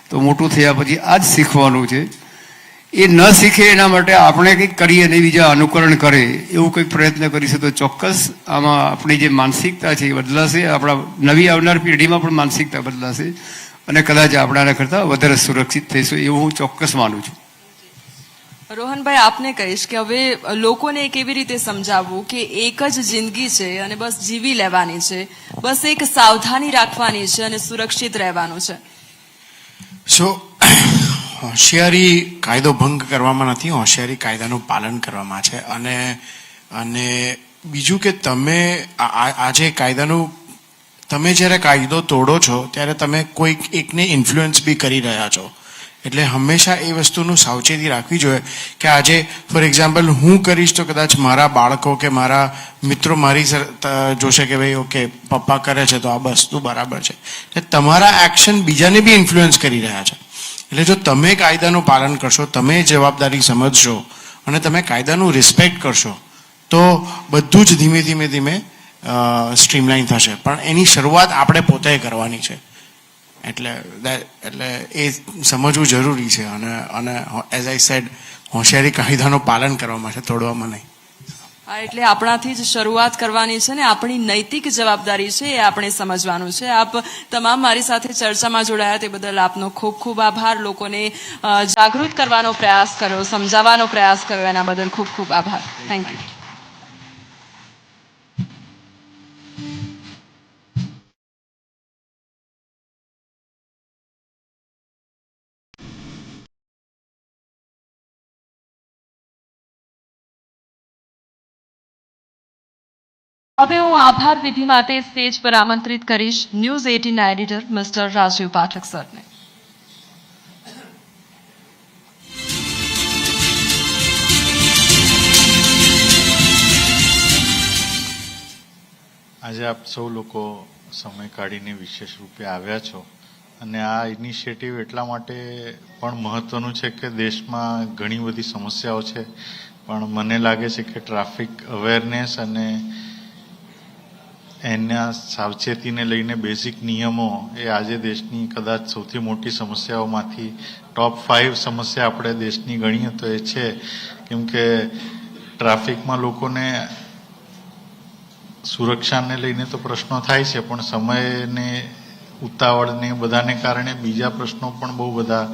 તો મોટું થયા પછી આ જ શીખવાનું છે. એ ન શીખે એના માટે આપણે કંઈક કરીએ અને બીજા અનુકરણ કરે એવું કંઈક પ્રયત્ન કરીશું તો ચોક્કસ આમાં આપણી જે માનસિકતા છે એ બદલાશે. આપણા નવી આવનાર પેઢીમાં પણ માનસિકતા બદલાશે અને કદાચ આપણાના કરતાં વધારે સુરક્ષિત થઈશું એવું હું ચોક્કસ માનું છું. રોહનભાઈ, આપને કહીશ કે હવે લોકોને કેવી રીતે સમજાવવું કે એક જ જિંદગી છે અને બસ જીવી લેવાની છે, બસ એક સાવધાની રાખવાની છે અને સુરક્ષિત રહેવાનું છે. સો હોશિયારી કાયદો ભંગ કરવામાં નથી, હોશિયારી કાયદાનું પાલન કરવામાં છે. અને બીજું કે તમે આજે કાયદાનું તમે જ્યારે કાયદો તોડો છો ત્યારે તમે કોઈક એકને ઇન્ફ્લુઅન્સ બી કરી રહ્યા છો. એટલે હંમેશા એ વસ્તુનું સાવચેતી રાખવી જોઈએ કે આજે ફોર એક્ઝામ્પલ હું કરીશ તો કદાચ મારા બાળકો કે મારા મિત્રો મારી જોશે કે ભાઈ ઓકે પપ્પા કરે છે તો આ વસ્તુ બરાબર છે. એટલે તમારા એક્શન બીજાને બી ઇન્ફ્લુઅન્સ કરી રહ્યા છે. એટલે જો તમે કાયદાનું પાલન કરશો, તમે જવાબદારી સમજશો અને તમે કાયદાનું રિસ્પેક્ટ કરશો તો બધું જ ધીમે ધીમે ધીમે સ્ટ્રીમલાઇન થશે. પણ એની શરૂઆત આપણે પોતે કરવાની છે. એટલે એ સમજવું જરૂરી છે. અને એઝ આઈ સેડ હોશિયારી કાયદાનું પાલન કરવામાં છે, તોડવામાં નહીં. હા, એટલે આપણાથી જ શરૂઆત કરવાની છે ને આપણી નૈતિક જવાબદારી છે એ આપણે સમજવાનું છે. આપ તમામ મારી સાથે ચર્ચામાં જોડાયા તે બદલ આપનો ખૂબ ખૂબ આભાર. લોકોને જાગૃત કરવાનો પ્રયાસ કર્યો, સમજાવવાનો પ્રયાસ કર્યો, એના બદલ ખૂબ ખૂબ આભાર. Thank you. હવે હું આભાર વિધિ માટે સ્ટેજ પર આમંત્રિત કરીશ news 18 editor mister Rajiv Pathak સરને. આજે આપ સૌ લોકો સમય કાઢીને વિશેષ રૂપે આવ્યા છો અને આ ઇનિશિયેટિવ એટલા માટે પણ મહત્વનું છે કે દેશમાં ઘણી બધી સમસ્યાઓ છે, પણ મને લાગે છે કે ટ્રાફિક અવેરનેસ અને એના સાવચેતીને લઈને બેઝિક નિયમો એ આજે દેશની કદાચ સૌથી મોટી સમસ્યાઓમાંથી ટોપ 5 સમસ્યા આપણે દેશની ગણીએ તો એ છે. કેમ કે ટ્રાફિકમાં લોકોને સુરક્ષાને લઈને તો પ્રશ્નો થાય છે, પણ સમયને ઉતાવળને બધાને કારણે બીજા પ્રશ્નો પણ બહુ બધા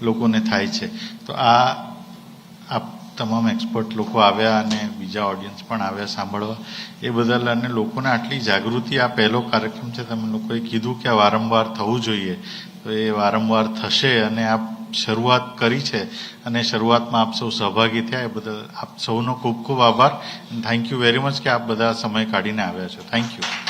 લોકોને થાય છે. તો આ તમામ એક્સપર્ટ લોકો આવ્યા અને બીજા ઓડિયન્સ પણ આવ્યા સાંભળવા, એ બદલ અને લોકોને આટલી જાગૃતિ, આ પહેલો કાર્યક્રમ છે, તમે લોકોએ કીધું કે આ વારંવાર થવું જોઈએ, તો એ વારંવાર થશે. અને આપ શરૂઆત કરી છે અને શરૂઆતમાં આપ સૌ સહભાગી થયા, એ બદલ આપ સૌનો ખૂબ ખૂબ આભાર. થેન્ક યુ વેરી મચ કે આપ બધા સમય કાઢીને આવ્યા છો. Thank you.